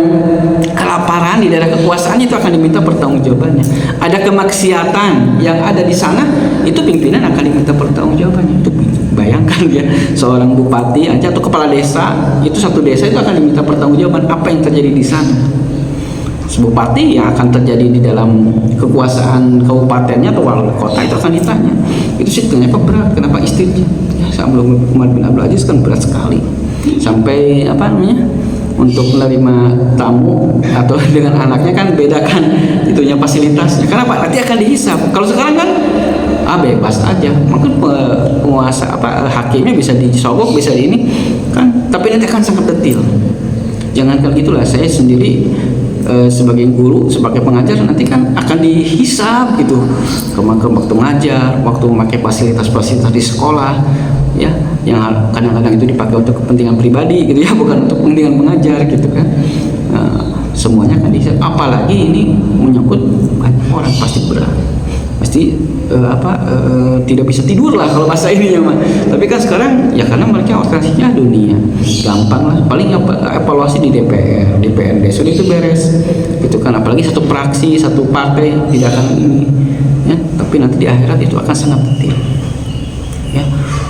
kelaparan di daerah kekuasaan, itu akan diminta pertanggungjawabannya. Ada kemaksiatan yang ada di sana, itu pimpinan akan diminta pertanggungjawabannya. Itu bayangkan ya, seorang bupati aja atau kepala desa, itu satu desa itu akan diminta pertanggungjawaban apa yang terjadi di sana. Bupati yang akan terjadi di dalam kekuasaan kabupatennya atau wali kota itu akan ditanya. Itu sih kenapa berat, kenapa istrinya? Ya, sebelum Umar bin Abdul Aziz kan berat sekali. Sampai untuk menerima tamu atau dengan anaknya kan bedakan itunya fasilitasnya. Kenapa? Nanti akan dihisap. Kalau sekarang kan bebas aja. Mungkin penguasa hakimnya bisa disogok, bisa di ini kan, tapi nanti akan sangat detail. Jangankan gitulah, saya sendiri sebagai guru, sebagai pengajar nanti kan akan dihisap gitu. Waktu mengajar, waktu memakai fasilitas-fasilitas di sekolah, ya, yang kadang-kadang itu dipakai untuk kepentingan pribadi gitu ya, bukan untuk kepentingan pengajar gitu kan. Semuanya akan dihisap. Apalagi ini menyangkut banyak orang, pasti berat. Pasti tidak bisa tidur lah kalau bahasa ininya mah. Tapi kan sekarang ya karena mereka organisasinya dunia, gampang lah. Paling evaluasi di DPR, DPRD sudah itu beres, gitu kan. Apalagi satu fraksi, satu partai tidak akan ini, ya. Tapi nanti di akhirat itu akan sangat detail, ya.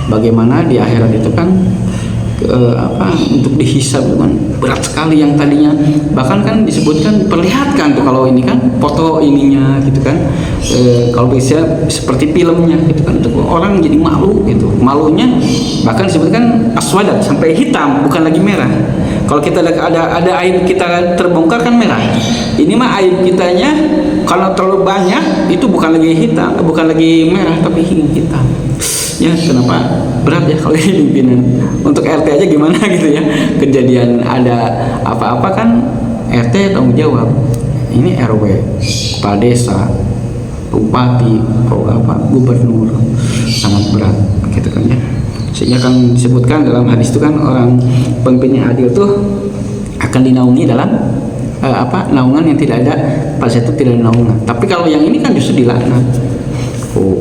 Bagaimana di akhirat itu kan untuk dihisab kan berat sekali, yang tadinya bahkan kan disebutkan perlihatkan tuh kalau ini kan foto ininya gitu kan, kalau bisa seperti filmnya gitu kan, untuk orang jadi malu gitu, malunya bahkan disebutkan aswadat sampai hitam, bukan lagi merah. Kalau kita ada aib kita terbongkar kan merah, ini mah aib kitanya kalau terlalu banyak itu bukan lagi hitam, bukan lagi merah tapi hitam. Ya, kenapa berat ya kalau ini pimpinan. Untuk RT aja gimana gitu ya, kejadian ada apa-apa kan RT tanggung jawab. Ini RW, kepala desa, bupati, gubernur, sangat berat gitu kan ya. Sehingga kan disebutkan dalam hadis itu kan orang pemimpin yang adil tuh akan dinaungi dalam naungan yang tidak ada, pada saat itu tidak ada naungan. Tapi kalau yang ini kan justru dilaknat.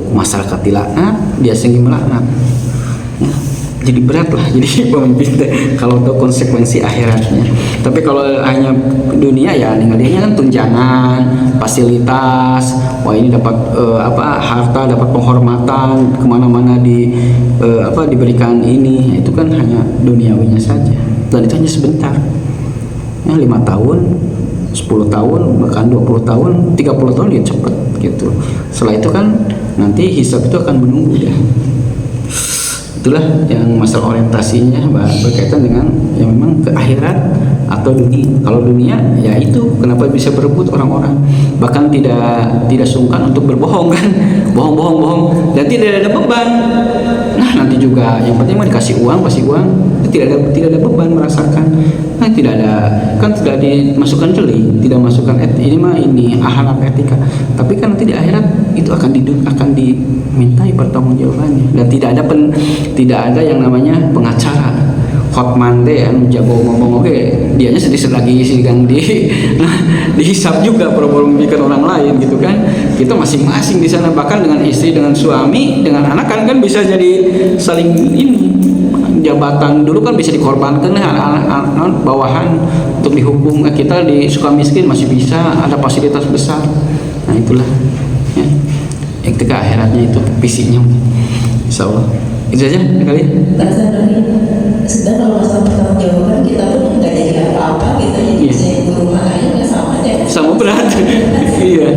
Masyarakat dilaknat, dia sendiri melaknat. Nah, jadi berat lah jadi pemimpin kalau tahu konsekuensi akhiratnya. Tapi kalau hanya dunia ya ninggalinnya kan tunjangan, fasilitas, wah ini dapat harta, dapat penghormatan, kemana-mana diberikan ini, itu kan hanya duniawinya saja, dan itu hanya sebentar, ya 5 tahun, 10 tahun, bahkan 20 tahun, 30 tahun ya cepet gitu. Setelah itu kan nanti hisab itu akan menunggu ya. Itulah yang masalah orientasinya berkaitan dengan yang memang ke akhirat atau dunia. Kalau dunia ya itu kenapa bisa berebut orang-orang, bahkan tidak sungkan untuk berbohong kan, bohong dan tidak ada beban. Nah nanti juga yang penting mah dikasih uang, kasih uang, tidak ada beban merasakan. Nah tidak dimasukkan jeli, tidak masukkan ini akhlak etika. Tapi kan nanti di akhirat itu akan dimintai pertanggungjawabannya, dan tidak ada yang namanya pengacara. Hotman deh yang jago ngomong dianya sedih lagi sidang dihisap juga pura-pura memikirkan orang lain gitu kan. Kita masing-masing di sana, bahkan dengan istri, dengan suami, dengan anak kan bisa jadi saling ini. Jabatan dulu kan bisa dikorbankan anak bawahan untuk dihukum. Kita di Sukamiskin masih bisa ada fasilitas besar. Nah itulah ya. Ketika akhiratnya itu visinya, insya Allah itu saja kali. Sedang kalau masalah pertanggungjawaban kita pun nggak jadi apa-apa gitu, jadi saya ibu rumah aja nggak sama aja. Sama berat. Iya.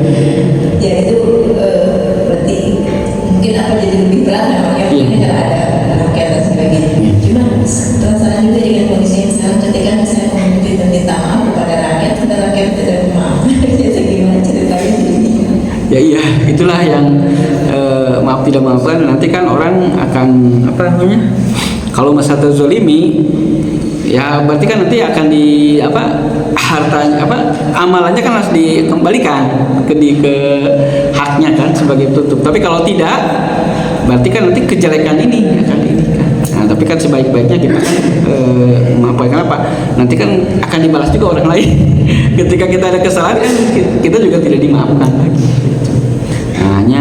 Ya itu berarti mungkin akan jadi lebih berat namanya, mungkin karena ada rakyat dan sebagainya. Cuma perasaan juga dengan kondisi yang sekarang, ketika misalnya pemimpin meminta maaf kepada rakyat, dan rakyat tidak memaafkan, jadi gimana ceritanya ini? Ya iya, itulah yang maaf tidak maafkan. Nanti kan orang akan kalau masa terzolimi ya berarti kan nanti akan hartanya amalannya kan harus dikembalikan ke haknya kan sebagai tutup. Tapi kalau tidak berarti kan nanti kejelekan ini akan diinikan. Nah, tapi kan sebaik-baiknya kita kan memaafkan nanti kan akan dibalas juga orang lain. Ketika kita ada kesalahan kan kita juga tidak dimaafkan lagi. Nah, hanya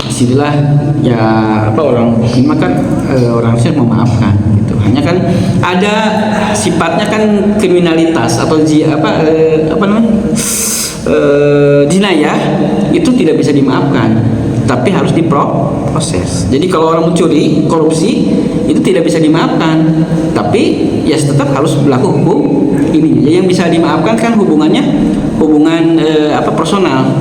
disinilah ya orang ini kan orang harusnya memaafkan gitu. Hanya kan ada sifatnya kan kriminalitas atau jinayah itu tidak bisa dimaafkan, tapi harus diproses. Jadi kalau orang mencuri, korupsi itu tidak bisa dimaafkan, tapi ya tetap harus berlaku hukum ini. Yang bisa dimaafkan kan hubungan personal.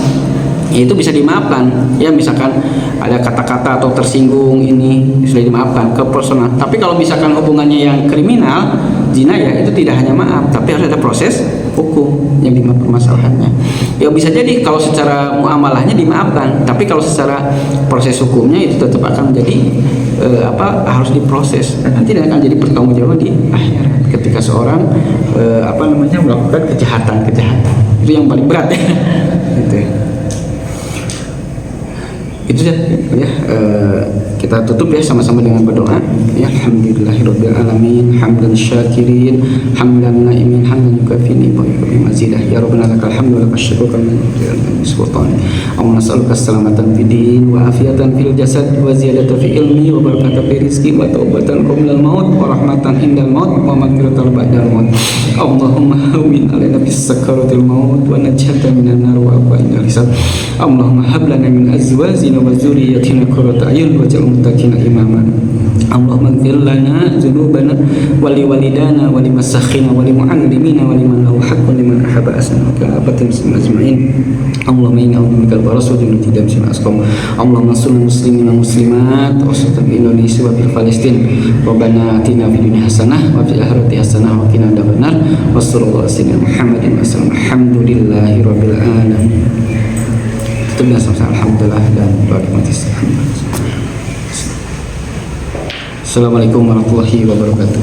Ya itu bisa dimaafkan, ya misalkan ada kata-kata atau tersinggung ini sudah dimaafkan ke personal. Tapi kalau misalkan hubungannya yang kriminal, jinayah, itu tidak hanya maaf, tapi harus ada proses hukum yang dipermasalahannya. Ya bisa jadi kalau secara muamalahnya dimaafkan, tapi kalau secara proses hukumnya itu tetap akan menjadi harus diproses. Nanti akan jadi pertanggungjawaban di akhirat ketika seorang melakukan kejahatan itu yang paling berat ya. Gitu ya. Itu ya, kita tutup ya sama-sama dengan berdoa ya. Alhamdulillahirabbil alamin, hamdan syakirin, hamdan naimin, hamdan yukafini wa yukafi mazidah. Ya rabbana lakal hamdu wa lakal syukru kama sultan. Allahumma nas'aluka salamatan fid din wa afiatan fil jasad wa ziyadatan fi ilmi wa barakatan fi rizqi wa taubatan qabla al maut wa rahmatan indal maut wa maghfiratan ba'dal maut. Allahumma hawwin alaina bis sakaratil maut wa najjatan minan nar wa aqwa hisab. Allahumma hab lana min azwajina wa dzurriyyatina qurrata a'yun waj'alna muttaqina imama. Allahumma ighfir lana dzunubana wa li walidana wa limasakhina wa limu'allimina wa liman lahu haqqun liman ahabba asana wa ka'abatil muslimin ajma'in. Allahumma inna a'udzubika min al-barasi wa min asqam. Allahumma ansur muslimin wa muslimat wa sallim fi Indonesia wa fil Palestin. Rabbana atina fid dunya hasanah wa fil akhirati hasanah wa qina adzabannar. Wassallallahu ala Muhammadin wa sallam. Alhamdulillahirabbil alamin. Kita sama-sama alhamdulillah dan barakatuh. Assalamualaikum warahmatullahi wabarakatuh.